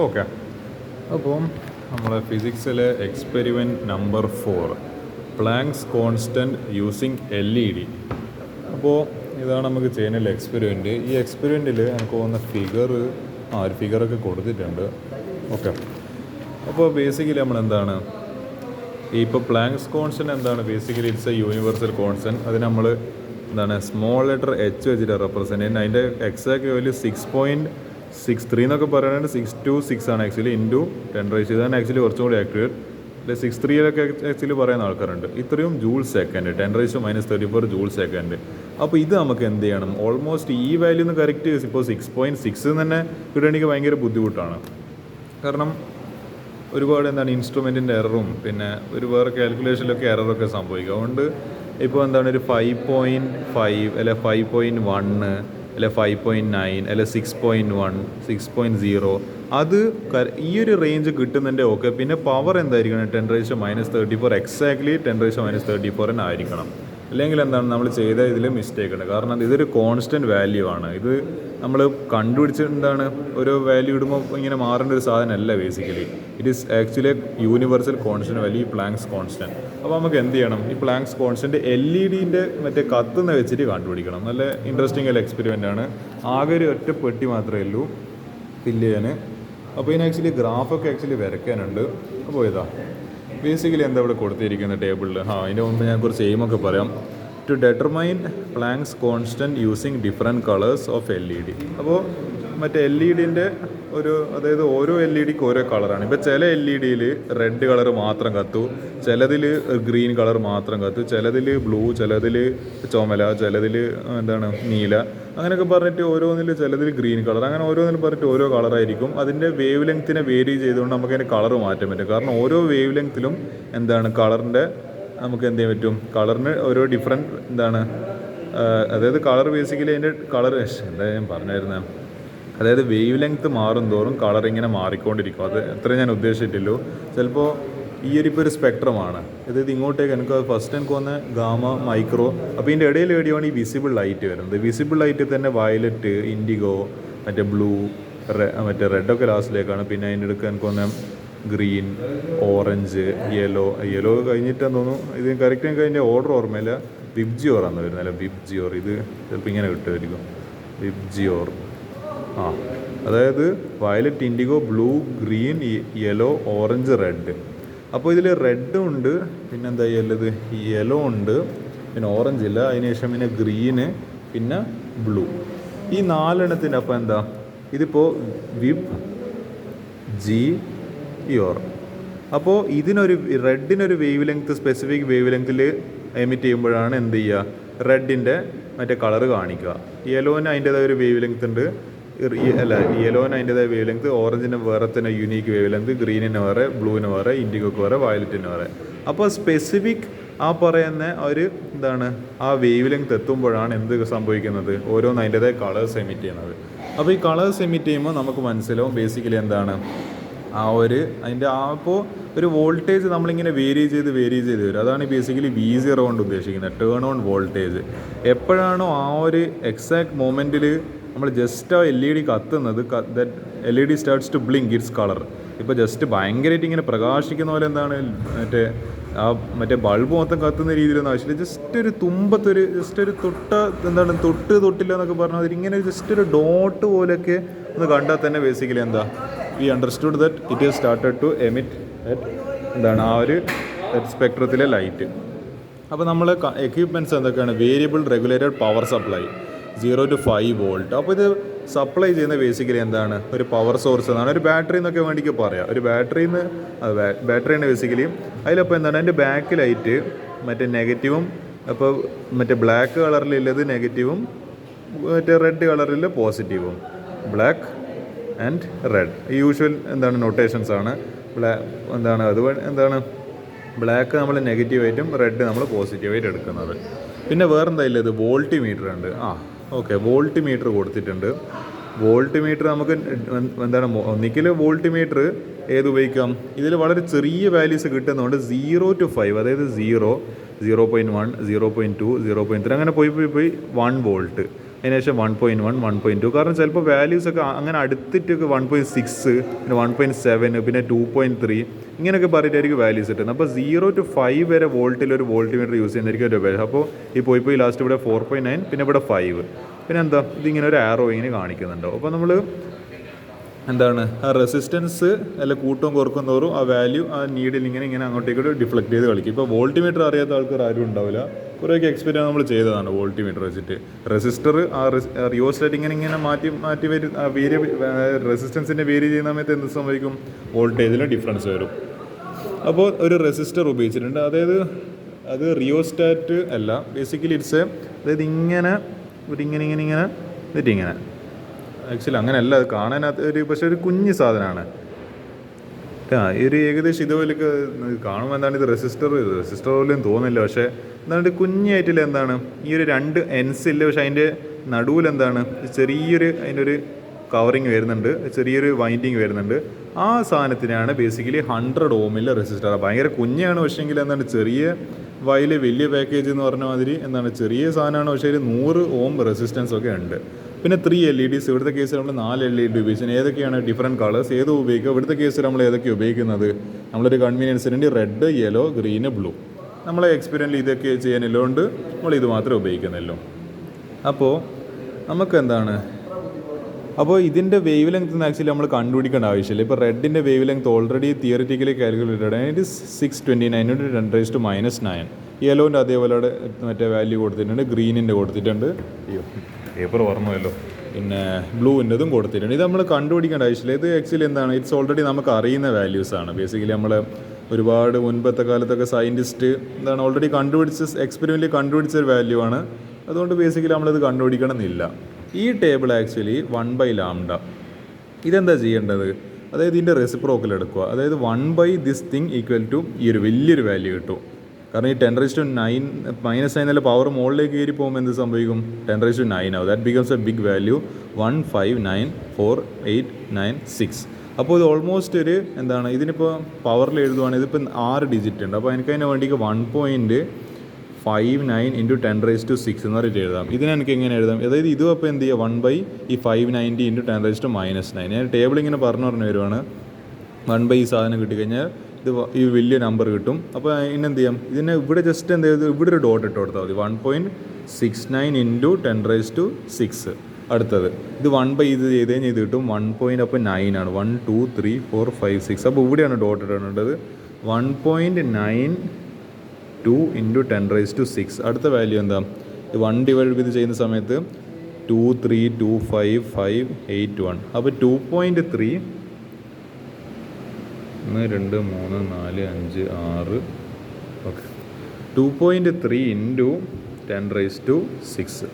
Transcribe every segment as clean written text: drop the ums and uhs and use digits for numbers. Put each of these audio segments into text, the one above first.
Okay. അപ്പം നമ്മൾ ഫിസിക്സിലെ experiment number 4 Planck's constant using LED. അപ്പോൾ ഇതാണ് നമുക്ക് ചെയ്യാനുള്ള എക്സ്പെരിമെൻറ്റ്. ഈ എക്സ്പെരിമെൻറ്റിൽ എനിക്ക് തോന്നുന്ന ഒരു ഫിഗറൊക്കെ കൊടുത്തിട്ടുണ്ട്. ഓക്കെ. അപ്പോൾ ബേസിക്കലി നമ്മളെന്താണ് ഇപ്പോൾ പ്ലാങ്ക്സ് കോൺസ്റ്റൻറ്റ് എന്താണ്? Basically it's A universal constant. അത് നമ്മൾ എന്താണ് സ്മോൾ ലെറ്റർ H വെച്ചിട്ട് റെപ്രസെൻറ്റ് ചെയ്യുന്നത്. അതിൻ്റെ എക്സാക്ട് വാല്യൂ 6.63 എന്നൊക്കെ പറയുന്നത് 626 ആണ് ആക്ച്വലി ഇൻറ്റു 10⁻. ഇതാണ് ആക്ച്വലി കുറച്ചും കൂടി ആക്യുറേറ്റ്. 63 ആക്ച്വലി പറയുന്ന ആൾക്കാരുണ്ട്. ഇത്രയും ജൂൾ സെക്കൻഡ് 10⁻34 ജൂൾ സെക്കൻഡ്. അപ്പോൾ ഇത് നമുക്ക് എന്ത് ചെയ്യണം? ഓൾമോസ്റ്റ് ഈ വാല്യൂ ഒന്ന് കറക്റ്റ് ഇപ്പോൾ 6.6 തന്നെ കിട്ടണമെങ്കിൽ ഭയങ്കര ബുദ്ധിമുട്ടാണ്. കാരണം ഒരുപാട് ഇൻസ്ട്രുമെൻറ്റിൻ്റെ എററും പിന്നെ വേറെ കാൽക്കുലേഷനിലൊക്കെ എററൊക്കെ സംഭവിക്കും. അതുകൊണ്ട് ഇപ്പോൾ ഒരു 5.5 അല്ലെ 5.1 അല്ലെ 5.9 അല്ലെ 6.1 6.0 അത് ഈ ഒരു റേഞ്ച് കിട്ടുന്നുണ്ട്. ഓക്കെ. പിന്നെ പവർ എന്തായിരിക്കണം? 10⁻34 എക്സാക്ട്ലി 10⁻34 തന്നെ ആയിരിക്കണം. അല്ലെങ്കിൽ നമ്മൾ ചെയ്ത ഇതിൽ മിസ്റ്റേക്ക് ഉണ്ട്. കാരണം ഇതൊരു കോൺസ്റ്റൻറ്റ് വാല്യൂ ആണ്. ഇത് നമ്മൾ കണ്ടുപിടിച്ചിട്ട് ഓരോ വാല്യൂ ഇടുമ്പോൾ ഇങ്ങനെ മാറേണ്ട ഒരു സാധനമല്ല. Basically it is actually universal constant value, planks constant. അപ്പോൾ നമുക്ക് എന്ത് ചെയ്യണം? ഈ പ്ലാങ്ക്സ് കോൺസ്റ്റൻറ്റ് LED കത്തുന്ന വെച്ചിട്ട് കണ്ടുപിടിക്കണം. നല്ല ഇൻട്രസ്റ്റിംഗ് അല്ല എക്സ്പെരിമെൻ്റ് ആണ്. ആകെ ഒരു ഒറ്റ പെട്ടി മാത്രമേ ഉള്ളൂ ഫില്ല് ചെയ്യാൻ. അപ്പോൾ ഇതിന് ആക്ച്വലി ഗ്രാഫൊക്കെ വരയ്ക്കാനുണ്ട്. അപ്പോൾ ഇതാ ബേസിക്കലി എന്താ ഇവിടെ കൊടുത്തിരിക്കുന്ന ടേബിളിൽ. അതിൻ്റെ മുമ്പ് ഞാൻ കുറച്ച് എയിമൊക്കെ പറയാം. To determine Planck's constant using different colours of LED. അപ്പോൾ LED അതായത് ഓരോ LEDക്ക് ഓരോ കളറാണ്. ഇപ്പോൾ ചില LEDയിൽ റെഡ് കളർ മാത്രം കത്തു, ചിലതിൽ ഗ്രീൻ കളർ മാത്രം കത്തു, ചിലതിൽ ബ്ലൂ, ചിലതിൽ ചുമല, ചിലതിൽ നീല, അങ്ങനെയൊക്കെ പറഞ്ഞിട്ട് ഓരോന്നിൽ ചിലതിൽ ഗ്രീൻ കളർ, അങ്ങനെ ഓരോന്നിലും പറഞ്ഞിട്ട് ഓരോ കളറായിരിക്കും. അതിൻ്റെ വേവ് ലെങ്ത്തിനെ വേരി ചെയ്തുകൊണ്ട് നമുക്ക് അതിൻ്റെ കളർ മാറ്റാൻ പറ്റും. കാരണം ഓരോ വേവ് ലെങ്ത്തിലും കളറിൻ്റെ നമുക്ക് എന്ത് ചെയ്യാൻ പറ്റും? കളറിന് ഓരോ ഡിഫറെൻറ്റ് അതായത് കളർ ബേസിക്കലി അതിൻ്റെ കളർ എന്താ ഞാൻ പറഞ്ഞിരുന്നത്, അതായത് വേവ് ലെങ്ത്ത് മാറും തോറും കളർ ഇങ്ങനെ മാറിക്കൊണ്ടിരിക്കും. അത് അത്രേ ഞാൻ ഉദ്ദേശിച്ചിട്ടുള്ളൂ. ചിലപ്പോൾ ഇപ്പോൾ ഒരു സ്പെക്ട്രമാണ്. അതായത് ഇങ്ങോട്ടേക്ക് എനിക്ക് വന്ന ഗാമ, മൈക്രോ. അപ്പോൾ ഇതിൻ്റെ ഇടയിൽ എവിടെയാണ് ഈ വിസിബിൾ ലൈറ്റ് വരുന്നത്. വിസിബിൾ ലൈറ്റിൽ തന്നെ വയലറ്റ്, ഇൻഡിഗോ, ബ്ലൂ, റെഡൊക്കെ ലാസ്റ്റിലേക്കാണ്. പിന്നെ അതിൻ്റെ അടുക്ക് എനിക്ക് വന്ന ഗ്രീൻ, ഓറഞ്ച്, യെല്ലോ കഴിഞ്ഞിട്ടാന്ന് തോന്നുന്നു. ഇത് കറക്റ്റ് എനിക്ക് അതിൻ്റെ ഓർഡർ ഓർമ്മയില്ല. വിബ്ജിയോറാന്ന് വരുന്നത്. അല്ല വിബ്ജിയോർ, ഇത് ചിലപ്പോൾ ഇങ്ങനെ കിട്ടുമായിരിക്കും. വിബ്ജിയോർ. അതായത് violet, IndiGo, blue, green, yellow, orange, red. അപ്പോൾ ഇതിൽ റെഡും ഉണ്ട്, പിന്നെന്താ യെല്ലോ ഉണ്ട്, പിന്നെ ഓറഞ്ച് ഇല്ല. അതിനുശേഷം പിന്നെ ഗ്രീന്, പിന്നെ ബ്ലൂ. ഈ 4 അപ്പോൾ ഇതിപ്പോൾ വിബ് ജി യോർ. അപ്പോൾ റെഡിനൊരു വേവ് ലെങ്ത്ത്, സ്പെസിഫിക് വേവ് ലെങ്ത്തിൽ എമിറ്റ് ചെയ്യുമ്പോഴാണ് എന്ത് ചെയ്യുക? റെഡിൻ്റെ കളർ കാണിക്കുക. യെല്ലോന് അതിൻ്റേതായ ഒരു വേവ് ലെങ്ത്ത് ഉണ്ട്. യെല്ലോന് അതിൻ്റേതായ വേവ് ലെങ്ത്ത്, ഓറഞ്ചിന് വേറെ തന്നെ യൂണീക്ക് വേവ് ലെങ്ത്ത്, ഗ്രീനിന് വേറെ, ബ്ലൂവിന് വേറെ, ഇൻഡിഗോക്ക് വേറെ, വയലറ്റിന് വേറെ. അപ്പോൾ സ്പെസിഫിക് പറയുന്ന ആ വേവ് ലെങ്ത്ത് എത്തുമ്പോഴാണ് എന്ത് സംഭവിക്കുന്നത്? ഓരോന്ന് അതിൻ്റേതായ കളേഴ്സ് എമിറ്റ് ചെയ്യുന്നത്. അപ്പോൾ ഈ കളേഴ്സ് എമിറ്റ് ചെയ്യുമ്പോൾ നമുക്ക് മനസ്സിലാവും ബേസിക്കലി അപ്പോൾ ഒരു വോൾട്ടേജ് നമ്മളിങ്ങനെ വേരി ചെയ്ത് വരും. അതാണ് ബേസിക്കലി V0 കൊണ്ട് ഉദ്ദേശിക്കുന്നത്, ടേൺ ഓൺ വോൾട്ടേജ്. എപ്പോഴാണോ എക്സാക്ട് മൊമെൻറ്റിൽ നമ്മൾ ജസ്റ്റ് LED കത്തുന്നത്, LED starts to blink its colour. ഇപ്പോൾ ജസ്റ്റ് ഭയങ്കരമായിട്ട് ഇങ്ങനെ പ്രകാശിക്കുന്ന പോലെ ബൾബ് മൊത്തം കത്തുന്ന രീതിയിലൊന്നും ആവശ്യമില്ല. ജസ്റ്റ് ഒരു തുമ്പത്തൊരു തൊട്ടില്ല എന്നൊക്കെ പറഞ്ഞാൽ ഇങ്ങനെ ജസ്റ്റ് ഒരു ഡോട്ട് പോലെയൊക്കെ ഒന്ന് കണ്ടാൽ തന്നെ basically we understood that it is started to emit സ്പെക്ട്രത്തിലെ ലൈറ്റ്. അപ്പോൾ നമ്മൾ എക്യുപ്മെൻറ്റ്സ് എന്തൊക്കെയാണ്? Variable regulated power supply 0 to 5 volt. അപ്പോൾ ഇത് സപ്ലൈ ചെയ്യുന്ന ബേസിക്കലി ഒരു പവർ സോഴ്സ് എന്നാണ്. ഒരു ബാറ്ററി എന്നൊക്കെ വേണ്ടിക്ക് പറയാം. ഒരു ബാറ്ററിയാണ് ബേസിക്കലി. അതിലപ്പോൾ അതിൻ്റെ ബാക്ക് ലൈറ്റ് നെഗറ്റീവും, അപ്പോൾ ബ്ലാക്ക് കളറിലുള്ളത് നെഗറ്റീവും, റെഡ് കളറിൽ പോസിറ്റീവും. Black and red usual notations ആണ്. ബ്ലാക്ക് നമ്മൾ നെഗറ്റീവായിട്ടും റെഡ് നമ്മൾ പോസിറ്റീവായിട്ട് എടുക്കുന്നത്. പിന്നെ വേറെന്താ ഇല്ലത്? വോൾട്ട് മീറ്റർ ഉണ്ട്. ഓക്കെ, വോൾട്ട് മീറ്റർ കൊടുത്തിട്ടുണ്ട്. വോൾട്ട് മീറ്റർ നമുക്ക് ഒന്നിക്കൽ വോൾട്ട് മീറ്റർ ഉപയോഗിക്കാം? ഇതിൽ വളരെ ചെറിയ വാല്യൂസ് കിട്ടുന്നതുകൊണ്ട് 0 to 5, അതായത് 0, 0.1, 0.2, 0.3 അങ്ങനെ പോയി 1 വോൾട്ട്. അതിനുശേഷം 1.1, 1.2. കാരണം ചിലപ്പോൾ വാല്യൂസൊക്കെ അങ്ങനെ അടുത്തിട്ടൊക്കെ 1.6, പിന്നെ 1.7, പിന്നെ 2.3 ഇങ്ങനെയൊക്കെ പറഞ്ഞിട്ടായിരിക്കും വാല്യൂസ് കിട്ടുന്നത്. അപ്പോൾ 0 to 5 വരെ വോൾട്ടിൽ ഒരു വോൾട്ടിമീറ്റർ യൂസ് ചെയ്യുന്നതായിരിക്കും ഒരു ഉപയോഗം. അപ്പോൾ ഈ പോയി ലാസ്റ്റ് ഇവിടെ 4.9, പിന്നെ ഇവിടെ 5, പിന്നെ എന്താ ഇതിങ്ങനെ ഒരു ആറോ ഇങ്ങനെ കാണിക്കുന്നുണ്ടോ. അപ്പോൾ നമ്മൾ എന്താണ് ആ റെസിസ്റ്റൻസ് അല്ല കൂട്ടവും കുറക്കും തോറും ആ വാല്യൂ ആ നീഡിൽ ഇങ്ങനെ അങ്ങോട്ടേക്ക് ഡിഫ്ലക്ട് ചെയ്ത് കളിക്കും. ഇപ്പോൾ വോൾട്ടിമീറ്റർ അറിയാത്ത ആൾക്കാർ ആരും ഉണ്ടാവില്ല. കുറേയൊക്കെ എക്സ്പീരിയൻസ് നമ്മൾ ചെയ്തതാണ് വോൾട്ടിമീറ്റർ വെച്ചിട്ട്. റെസിസ്റ്റർ ആ റിയോസ്റ്റാറ്റ് ഇങ്ങനെ മാറ്റി വരും, റെസിസ്റ്റൻസിൻ്റെ വേരി ചെയ്യുന്ന സമയത്ത് എന്ത് സംഭവിക്കും, വോൾട്ടേജിൽ ഡിഫറൻസ് വരും. അപ്പോൾ ഒരു റെസിസ്റ്റർ ഉപയോഗിച്ചിട്ടുണ്ട്, അതായത് അത് റിയോസ്റ്റാറ്റ് അല്ല, ബേസിക്കലി ഇറ്റ്സ് അതായത് ഇങ്ങനെ എന്നിട്ടിങ്ങനെ ആക്ച്വലി അങ്ങനെയല്ല അത് കാണാനകത്ത് പക്ഷേ ഒരു കുഞ്ഞ് സാധനമാണ്. ഈ ഒരു ഏകദേശം ഇതുപോലെയൊക്കെ കാണുമ്പോൾ എന്താണ് ഇത് റെസിസ്റ്റർ പോലെയും തോന്നില്ല, പക്ഷേ എന്താണ് കുഞ്ഞായിട്ടില്ല. എന്താണ് ഈ ഒരു 2 എൻസ് ഇല്ല, പക്ഷേ അതിൻ്റെ നടുവിൽ എന്താണ് ചെറിയൊരു അതിനൊരു കവറിങ് വരുന്നുണ്ട്, ചെറിയൊരു വൈൻഡിങ് വരുന്നുണ്ട്. ആ സാധനത്തിനാണ് ബേസിക്കലി 100 ഓമിലെ റെസിസ്റ്റർ. ഭയങ്കര കുഞ്ഞാണ്, പക്ഷേങ്കിൽ എന്താണ് ചെറിയ വലിയ പാക്കേജ് എന്ന് പറഞ്ഞ മാതിരി എന്താണ് ചെറിയ സാധനമാണ്, പക്ഷേ ഒരു 100 ഓം റെസിസ്റ്റൻസ് ഒക്കെ ഉണ്ട്. പിന്നെ 3 LEDs, ഇവിടുത്തെ കേസിൽ നമ്മൾ 4 LED ഉപയോഗിച്ചത്. ഏതൊക്കെയാണ് ഡിഫറെൻറ്റ് കളേഴ്സ് ഏത് ഉപയോഗിക്കുക, ഇവിടുത്തെ കേസിൽ നമ്മൾ ഏതൊക്കെ ഉപയോഗിക്കുന്നത്, നമ്മളൊരു കൺവീനിയൻസിന് റെഡ്, യെല്ലോ, ഗ്രീന്, ബ്ലൂ. നമ്മളെ എക്സ്പീരിയൻസിൽ ഇതൊക്കെ ചെയ്യാനുള്ളതുകൊണ്ട് നമ്മൾ ഇത് മാത്രമേ ഉപയോഗിക്കുന്നുള്ളൂ. അപ്പോൾ നമുക്ക് എന്താണ്, അപ്പോൾ ഇതിൻ്റെ വേവ് ലെങ്ത് ആക്ച്വലി നമ്മൾ കണ്ടുപിടിക്കേണ്ട ആവശ്യമില്ല. ഇപ്പോൾ റെഡിൻ്റെ wavelength already theoretically calculated ആണ്. ഇറ്റ് 629 × 10⁻⁹. യെല്ലോൻ്റെ അതേപോലെ മറ്റേ വാല്യൂ കൊടുത്തിട്ടുണ്ട്, ഗ്രീനിൻ്റെ കൊടുത്തിട്ടുണ്ട്, പേപ്പർ ഓർമ്മയല്ലോ, പിന്നെ ബ്ലൂവിൻ്റെതും കൊടുത്തിട്ടുണ്ട്. ഇത് നമ്മൾ കണ്ടുപിടിക്കേണ്ട ആവശ്യമില്ല. ഇത് ആക്ച്വലി എന്താണ്, ഇറ്റ്സ് ഓൾറെഡി നമുക്ക് അറിയുന്ന വാല്യൂസാണ്. ബേസിക്കലി നമ്മൾ ഒരുപാട് മുൻപത്തെ കാലത്തൊക്കെ സയൻറ്റിസ്റ്റ് എന്താണ് ഓൾറെഡി എക്സ്പെരിമെൻ്റിൽ കണ്ടുപിടിച്ച ഒരു വാല്യൂ ആണ്. അതുകൊണ്ട് ബേസിക്കലി നമ്മളിത് കണ്ടുപിടിക്കണമെന്നില്ല. ഈ ടേബിൾ ആക്ച്വലി 1/λ. ഇതെന്താ ചെയ്യേണ്ടത്, അതായത് ഇതിൻ്റെ റെസിപ്രോക്കൽ എടുക്കുക, അതായത് 1/this ഈക്വൽ ടു ഈ ഒരു വലിയൊരു വാല്യൂ കിട്ടും. കാരണം ഈ 10⁻⁹ -9 പവർ മുകളിലേക്ക് കയറി പോകുമ്പോൾ എന്ത് സംഭവിക്കും, 10⁻⁹ ആവും. That becomes a big value 1594896. അപ്പോൾ ഇത് ഓൾമോസ്റ്റ് ഒരു എന്താണ്, ഇതിനിപ്പോൾ പവറിൽ എഴുതുവാണെങ്കിൽ ഇതിപ്പോൾ 6 ഡിജിറ്റ് ഉണ്ട്. അപ്പോൾ എനിക്ക് അതിന് വേണ്ടിയിട്ട് 1.59 × 10⁻⁶ എന്ന് പറഞ്ഞിട്ട് എഴുതാം. ഇതിനെനിക്ക് എങ്ങനെ എഴുതാം, അതായത് ഇതും അപ്പോൾ എന്ത് ചെയ്യുക, 1/590 × 10⁻⁻⁹. ഞാൻ ടേബിൾ ഇങ്ങനെ പറഞ്ഞു വരുവാണ്. 1 ഈ സാധനം കിട്ടിക്കഴിഞ്ഞാൽ ഇത് ഈ വലിയ നമ്പർ കിട്ടും. അപ്പോൾ ഇന്നെന്ത് ചെയ്യാം, ഇതിനെ ഇവിടെ ജസ്റ്റ് എന്ത് ചെയ്ത് ഇവിടെ ഒരു ഡോട്ട് ഇട്ട് കൊടുത്താൽ മതി. 1.69 × 10⁻⁶. അടുത്തത് ഇത് 1 ഇത് ചെയ്ത് കഴിഞ്ഞാൽ ഇത് കിട്ടും 1. അപ്പോൾ 9 ആണ്. 1 2 3 4 5 6. അപ്പോൾ ഇവിടെയാണ് ഡോട്ട് ഇടേണ്ടത്. 1.92 × 10⁻⁶. അടുത്ത വാല്യൂ എന്താ, 1 ഡിവൈഡ് ചെയ്ത് ചെയ്യുന്ന സമയത്ത് 2 3 2 5 5 8 1. അപ്പോൾ 2.3 1 2 3 4 5 6. ഓക്കെ, 2.3 × 10⁻⁶.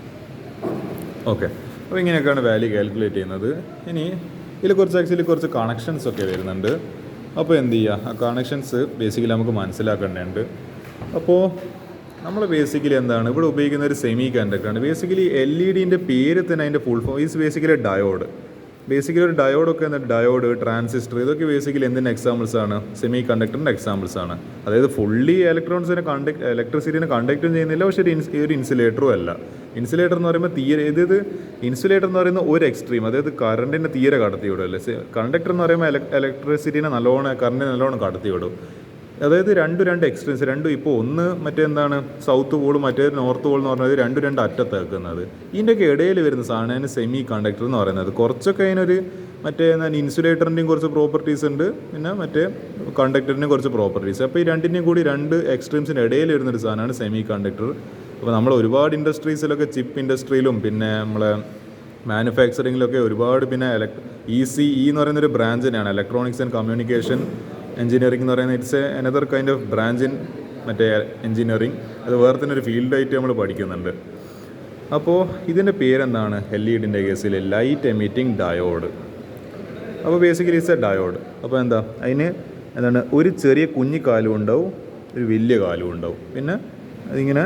ഓക്കെ, അപ്പോൾ ഇങ്ങനെയൊക്കെയാണ് വാല്യൂ കാൽക്കുലേറ്റ് ചെയ്യുന്നത്. ഇനി ഇതിൽ കുറച്ച് കണക്ഷൻസ് ഒക്കെ വരുന്നുണ്ട്. അപ്പോൾ എന്ത് ചെയ്യുക, ആ കണക്ഷൻസ് ബേസിക്കലി നമുക്ക് മനസ്സിലാക്കേണ്ടതുണ്ട്. അപ്പോൾ നമ്മൾ ബേസിക്കലി എന്താണ് ഇവിടെ ഉപയോഗിക്കുന്ന ഒരു സെമി കണ്ടക്ടറാണ്. ബേസിക്കലി LED പേര് തന്നെ അതിൻ്റെ full form is basically diode. Basically ഒരു ഡയോഡൊക്കെ എന്താ, ഡയോഡ്, ട്രാൻസിസ്റ്റർ, ഇതൊക്കെ ബേസിക്കലി എന്തിൻ്റെ എക്സാമ്പിൾസ് ആണ്, സെമി കണ്ടക്ടറിൻ്റെ എക്സാമ്പിൾസ് ആണ്. അതായത് ഫുള്ളി ഇലക്ട്രിസിറ്റിനെ കണ്ടക്റ്റും ചെയ്യുന്നില്ല, പക്ഷേ ഒരു ഇൻസുലേറ്ററും അല്ല. ഇൻസുലേറ്റർ എന്ന് പറയുമ്പോൾ ഇൻസുലേറ്റർ എന്ന് പറയുന്ന ഒരു എക്സ്ട്രീം, അതായത് കറണ്ടിനെ തീരെ കടത്തി വിടും. കണ്ടക്ടർ എന്ന് പറയുമ്പോൾ കറണ്ടിനെ നല്ലോണം കടത്തി വിടും. അതായത് രണ്ട് എക്സ്ട്രീംസ്, ഇപ്പോൾ ഒന്ന് മറ്റേന്താണ് സൗത്ത് പോളും മറ്റേ നോർത്ത് പോൾ എന്ന് പറഞ്ഞത് രണ്ട് അറ്റത്ത് വെക്കുന്നത്. ഇതിൻ്റെയൊക്കെ ഇടയിൽ വരുന്ന സാധനമാണ് സെമി കണ്ടക്ടർ എന്ന് പറയുന്നത്. കുറച്ചൊക്കെ അതിനൊരു മറ്റേ ഇൻസുലേറ്ററിൻ്റെയും കുറച്ച് പ്രോപ്പർട്ടീസ് ഉണ്ട്, പിന്നെ മറ്റേ കണ്ടക്ടറിൻ്റെയും കുറച്ച് പ്രോപ്പർട്ടീസ്. അപ്പോൾ ഈ രണ്ടിൻ്റെയും കൂടി രണ്ട് എക്സ്ട്രീംസിൻ്റെ ഇടയിൽ വരുന്നൊരു സാധനമാണ് സെമി കണ്ടക്ടർ. അപ്പോൾ നമ്മൾ ഒരുപാട് ഇൻഡസ്ട്രീസിലൊക്കെ ചിപ്പ് ഇൻഡസ്ട്രിയിലും പിന്നെ നമ്മളെ മാനുഫാക്ചറിങ്ങിലൊക്കെ ഒരുപാട്, പിന്നെ ECE എന്ന് പറയുന്നൊരു ബ്രാഞ്ച് തന്നെയാണ്, ഇലക്ട്രോണിക്സ് ആൻഡ് കമ്മ്യൂണിക്കേഷൻ എഞ്ചിനീയറിംഗ് എന്ന് പറയുന്നത്. It's another kind of branch in മറ്റേ എഞ്ചിനീയറിംഗ്. അത് വേറെ തന്നെ ഒരു ഫീൽഡായിട്ട് നമ്മൾ പഠിക്കുന്നുണ്ട്. അപ്പോൾ ഇതിൻ്റെ പേരെന്താണ്, LED കേസിൽ ലൈറ്റ് എമിറ്റിംഗ് ഡയോഡ്. അപ്പോൾ ബേസിക്കലി ഇറ്റ്സ് എ ഡയോഡ്. അപ്പോൾ അതിന് എന്താണ്, ഒരു ചെറിയ കുഞ്ഞി കാലും ഉണ്ടാവും, ഒരു വലിയ കാലും ഉണ്ടാവും. പിന്നെ അതിങ്ങനെ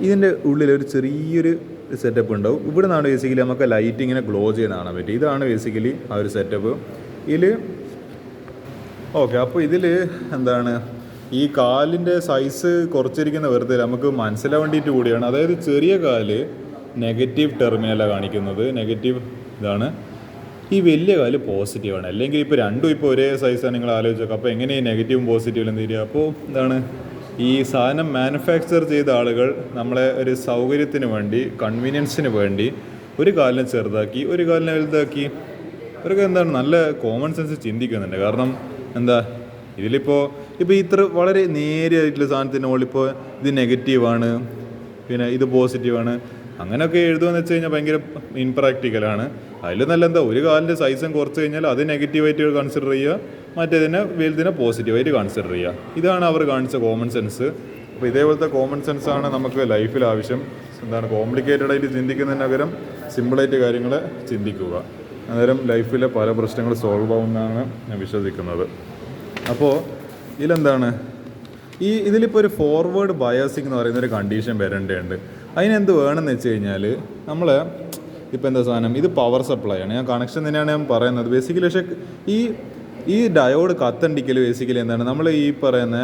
ഇതിൻ്റെ ഉള്ളിൽ ഒരു ചെറിയൊരു സെറ്റപ്പ് ഉണ്ടാവും. ഇവിടെ നിന്നാണ് ബേസിക്കലി നമുക്ക് ലൈറ്റ് ഇങ്ങനെ ഗ്ലോ ചെയ്യുന്ന കാണാൻ പറ്റും. ഇതാണ് ബേസിക്കലി ആ ഒരു സെറ്റപ്പ്. ഓക്കെ, അപ്പോൾ ഇതിൽ എന്താണ്, ഈ കാലിൻ്റെ സൈസ് കുറച്ചിരിക്കുന്ന വെറുതെ നമുക്ക് മനസ്സിലാൻ വേണ്ടിയിട്ട് കൂടിയാണ്. അതായത് ചെറിയ കാല് നെഗറ്റീവ് ടെർമിനലാണ് കാണിക്കുന്നത്. നെഗറ്റീവ് ഇതാണ്. ഈ വലിയ കാല് പോസിറ്റീവാണ്. അല്ലെങ്കിൽ ഇപ്പോൾ രണ്ടും ഇപ്പോൾ ഒരേ സൈസാണ്. നിങ്ങൾ ആലോചിച്ച് നോക്കുക. അപ്പോൾ എങ്ങനെ ഈ നെഗറ്റീവും പോസിറ്റീവും എന്ത് ചെയ്യുക? അപ്പോൾ എന്താണ്, ഈ സാധനം മാനുഫാക്ചർ ചെയ്ത ആളുകൾ നമ്മളെ ഒരു സൗകര്യത്തിന് വേണ്ടി, കൺവീനിയൻസിന് വേണ്ടി ഒരു കാലിനെ ചെറുതാക്കി ഒരു കാലിനെ വലുതാക്കി. അവർക്ക് എന്താണ് നല്ല കോമൺ സെൻസ് ചിന്തിക്കുന്നുണ്ട്. കാരണം എന്താ, ഇതിലിപ്പോൾ ഇത്ര വളരെ നേരിയായിട്ടുള്ള സാധനത്തിന് മുകളിലിപ്പോൾ ഇത് നെഗറ്റീവാണ്, പിന്നെ ഇത് പോസിറ്റീവാണ്, അങ്ങനെയൊക്കെ എഴുതുകയെന്ന് വെച്ച് കഴിഞ്ഞാൽ ഭയങ്കര ഇൻപ്രാക്ടിക്കലാണ്. അതിൽ നല്ല എന്താ, ഒരു കാലിൻ്റെ സൈസും കുറച്ച് കഴിഞ്ഞാൽ അത് നെഗറ്റീവായിട്ട് കൺസിഡർ ചെയ്യുക, മറ്റേതിനെ വലുതിനെ പോസിറ്റീവായിട്ട് കൺസിഡർ ചെയ്യുക. ഇതാണ് അവർ കാണിച്ച കോമൺ സെൻസ്. അപ്പോൾ ഇതേപോലത്തെ കോമൺ സെൻസാണ് നമുക്ക് ലൈഫിൽ ആവശ്യം. എന്താണ്, കോംപ്ലിക്കേറ്റഡ് ആയിട്ട് ചിന്തിക്കുന്നതിന് പകരം സിമ്പിളായിട്ട് കാര്യങ്ങൾ ചിന്തിക്കുക. അന്നേരം ലൈഫിലെ പല പ്രശ്നങ്ങൾ സോൾവ് ആവുമെന്നാണ് ഞാൻ വിശ്വസിക്കുന്നത്. അപ്പോൾ ഇതിലെന്താണ്, ഇതിലിപ്പോൾ ഒരു ഫോർവേഡ് ബയാസിങ് എന്ന് പറയുന്നൊരു കണ്ടീഷൻ വരേണ്ടതുണ്ട്. അതിനെന്ത് വേണമെന്ന് വെച്ച് കഴിഞ്ഞാൽ, നമ്മൾ ഇപ്പോൾ എന്താ സാധനം, ഇത് പവർ സപ്ലൈ ആണ്. ഞാൻ കണക്ഷൻ തന്നെയാണ് ഞാൻ പറയുന്നത് ബേസിക്കലി. പക്ഷേ ഈ ഡയോഡ് കത്തണ്ടിക്കൽ ബേസിക്കലി എന്താണ്, നമ്മൾ ഈ പറയുന്ന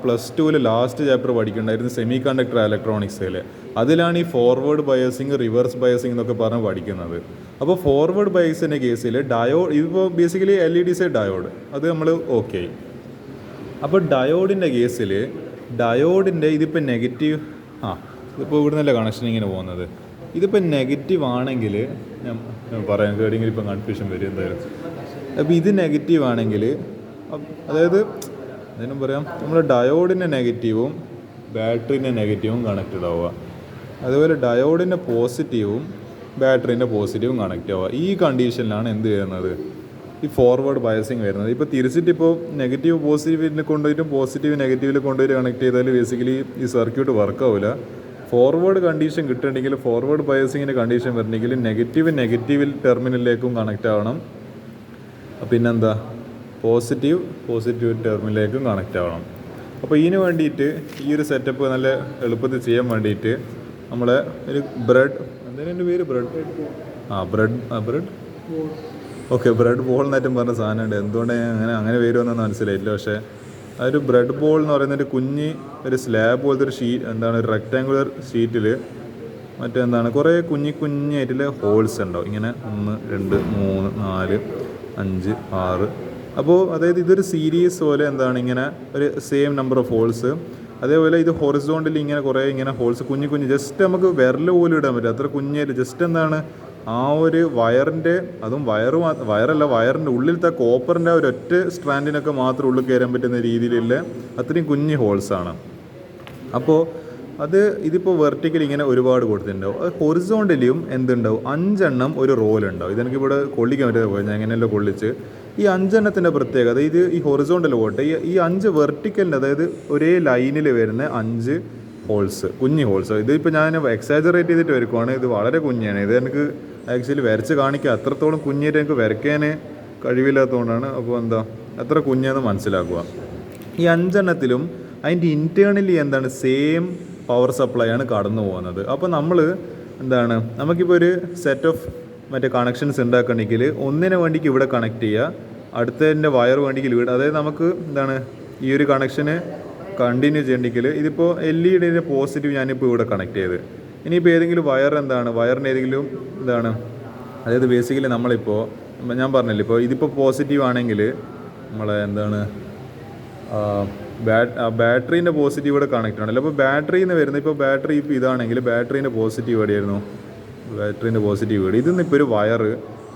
+2 ലാസ്റ്റ് ചാപ്റ്റർ പഠിക്കേണ്ടായിരുന്നു സെമി കണ്ടക്ടർ ഇലക്ട്രോണിക്സിൽ. അതിലാണ് ഈ ഫോർവേഡ് ബയസിങ്, റിവേഴ്സ് ബയസിങ് എന്നൊക്കെ പറഞ്ഞ് പഠിക്കുന്നത്. അപ്പോൾ ഫോർവേഡ് ബയസിൻ്റെ കേസിൽ ഡയോഡ്, ഇതിപ്പോൾ ബേസിക്കലി LED ഡയോഡ്, അത് നമ്മൾ ഓക്കെ. അപ്പോൾ ഡയോഡിൻ്റെ കേസിൽ ഡയോഡിൻ്റെ ഇതിപ്പോൾ നെഗറ്റീവ്, ഇതിപ്പോൾ ഇവിടെ നിന്നല്ല കണക്ഷൻ ഇങ്ങനെ പോകുന്നത്. ഇതിപ്പോൾ നെഗറ്റീവ് ആണെങ്കിൽ ഞാൻ പറയാം, കേടെങ്കിൽ ഇപ്പം കൺഫ്യൂഷൻ വരും എന്തായാലും. അപ്പോൾ ഇത് നെഗറ്റീവ് ആണെങ്കിൽ, അതായത് അതിനും പറയാം, നമ്മൾ ഡയോഡിൻ്റെ നെഗറ്റീവും ബാറ്ററീൻ്റെ നെഗറ്റീവും കണക്റ്റഡ് ആവുക. അതുപോലെ ഡയോഡിൻ്റെ പോസിറ്റീവും ബാറ്ററീൻ്റെ പോസിറ്റീവും കണക്റ്റ് ആവുക. ഈ കണ്ടീഷനിലാണ് എന്ത് വരുന്നത്, ഈ ഫോർവേഡ് ബയസിങ് വരുന്നത്. ഇപ്പോൾ തിരിച്ചിട്ടിപ്പോൾ നെഗറ്റീവ് പോസിറ്റീവിൽ കൊണ്ടുപോയിട്ടും പോസിറ്റീവ് നെഗറ്റീവിൽ കൊണ്ടുപോയിട്ട് കണക്ട് ചെയ്താൽ ബേസിക്കലി ഈ സർക്യൂട്ട് വർക്കാവില്ല. ഫോർവേഡ് കണ്ടീഷൻ കിട്ടണമെങ്കിൽ, ഫോർവേഡ് ബയസിങ്ങിൻ്റെ കണ്ടീഷൻ വരണമെങ്കിൽ നെഗറ്റീവ് ടെർമിനലിലേക്കും കണക്റ്റ് ആവണം. പിന്നെന്താ, പോസിറ്റീവ് ടെർമിനലിലേക്കും കണക്റ്റ് ആവണം. അപ്പോൾ ഇതിന് വേണ്ടിയിട്ട് ഈ ഒരു സെറ്റപ്പ് നല്ല എളുപ്പത്തിൽ ചെയ്യാൻ വേണ്ടിയിട്ട് നമ്മളെ ഒരു എന്തിനാ എൻ്റെ പേര്, ബ്രെഡ് ബോൾ എന്നേറ്റം പറഞ്ഞ സാധനമുണ്ട്. എന്തുകൊണ്ടാണ് അങ്ങനെ വരുമെന്ന് മനസ്സിലായില്ല. പക്ഷേ അതൊരു ബ്രെഡ് ബോൾ എന്ന് പറയുന്നൊരു ഒരു സ്ലാബ് പോലത്തെ ഒരു ഷീറ്റ്, എന്താണ്, ഒരു റെക്റ്റാങ്കുലർ ഷീറ്റിൽ മറ്റെന്താണ് കുറേ കുഞ്ഞായിട്ടുള്ള ഹോൾസ് ഉണ്ടാവും. ഇങ്ങനെ 1 2 3 4 5 6. അപ്പോൾ അതായത് ഇതൊരു സീരീസ് പോലെ എന്താണ്, ഇങ്ങനെ ഒരു സെയിം നമ്പർ ഓഫ് ഹോൾസ്. അതേപോലെ ഇത് ഹൊറിസോണ്ടലി ഇങ്ങനെ കുറേ ഇങ്ങനെ ഹോൾസ് കുഞ്ഞ് ജസ്റ്റ് നമുക്ക് വിരൽ പോലും ഇടാൻ പറ്റും, അത്ര കുഞ്ഞായിട്ട്. ജസ്റ്റ് എന്താണ്, ആ ഒരു വയറിൻ്റെ, അതും വയറിൻ്റെ ഉള്ളിലത്തെ കോപ്പറിൻ്റെ ആ ഒരൊറ്റ സ്ട്രാൻഡിനൊക്കെ മാത്രം ഉള്ളിൽ കയറാൻ പറ്റുന്ന രീതിയിലുള്ള അത്രയും കുഞ്ഞ് ഹോൾസാണ്. അപ്പോൾ ഇതിപ്പോൾ വെർട്ടിക്കലി ഇങ്ങനെ ഒരുപാട് കൊടുത്തിട്ടുണ്ടാവും. അത് ഹൊറിസോണ്ടലിയും എന്തുണ്ടാവും, 5 എണ്ണം ഒരു റോലുണ്ടാവും. ഇതെനിക്കിവിടെ കൊള്ളിക്കാൻ പറ്റാതെ പോയി, ഞാൻ എങ്ങനെയല്ലോ കൊള്ളിച്ച്. ഈ 5 എണ്ണത്തിൻ്റെ പ്രത്യേകത, ഈ ഹൊറിസോണ്ടൽ പോട്ടെ, ഈ 5 വെർട്ടിക്കലിൻ്റെ, അതായത് ഒരേ ലൈനിൽ വരുന്ന 5 ഹോൾസ്, കുഞ്ഞ് ഹോൾസ്. ഇതിപ്പോൾ ഞാൻ എക്സാജറേറ്റ് ചെയ്തിട്ട് വരയ്ക്കുവാണ്. ഇത് വളരെ കുഞ്ഞാണ്. ഇത് എനിക്ക് ആക്ച്വലി വരച്ച് കാണിക്കുക, അത്രത്തോളം കുഞ്ഞായിട്ട് എനിക്ക് വരയ്ക്കാൻ കഴിവില്ലാത്തതുകൊണ്ടാണ്. അപ്പോൾ എന്താ, അത്ര കുഞ്ഞെന്ന് മനസ്സിലാക്കുക. ഈ 5 എണ്ണത്തിലും അതിൻ്റെ ഇൻറ്റേർണലി എന്താണ്, സെയിം പവർ സപ്ലൈ ആണ് കടന്നു പോകുന്നത്. അപ്പോൾ നമ്മൾ എന്താണ്, നമുക്കിപ്പോൾ ഒരു സെറ്റ് ഓഫ് മറ്റേ കണക്ഷൻസ് ഉണ്ടാക്കണമെങ്കിൽ ഒന്നിനെ വേണ്ടിക്ക് ഇവിടെ കണക്ട് ചെയ്യുക, അടുത്തതിൻ്റെ വയർ വേണ്ടിക്ക് ഇവിടെ, അതായത് നമുക്ക് എന്താണ് ഈ ഒരു കണക്ഷന് കണ്ടിന്യൂ ചെയ്യണമെങ്കിൽ ഇതിപ്പോൾ LED പോസിറ്റീവ് ഞാനിപ്പോൾ ഇവിടെ കണക്ട് ചെയ്ത്, ഇനിയിപ്പോൾ ഏതെങ്കിലും വയറിന് ഏതെങ്കിലും എന്താണ്, അതായത് ബേസിക്കലി നമ്മളിപ്പോൾ ഞാൻ പറഞ്ഞില്ലേ, ഇപ്പോൾ ഇതിപ്പോൾ പോസിറ്റീവ് ആണെങ്കിൽ നമ്മളെ എന്താണ് ബാറ്ററീൻ്റെ പോസിറ്റീവ് ഇവിടെ കണക്റ്റ് ആണല്ലോ. അപ്പോൾ ബാറ്ററിയിൽ നിന്ന് വരുന്നത്, ഇപ്പോൾ ബാറ്ററി ഇപ്പോൾ ഇതാണെങ്കിൽ ബാറ്ററീൻ്റെ പോസിറ്റീവ് എവിടെയായിരുന്നു, ബാറ്ററീൻ്റെ പോസിറ്റീവ് ഇവിടെ. ഇതിന്ന് ഇപ്പോൾ ഒരു വയർ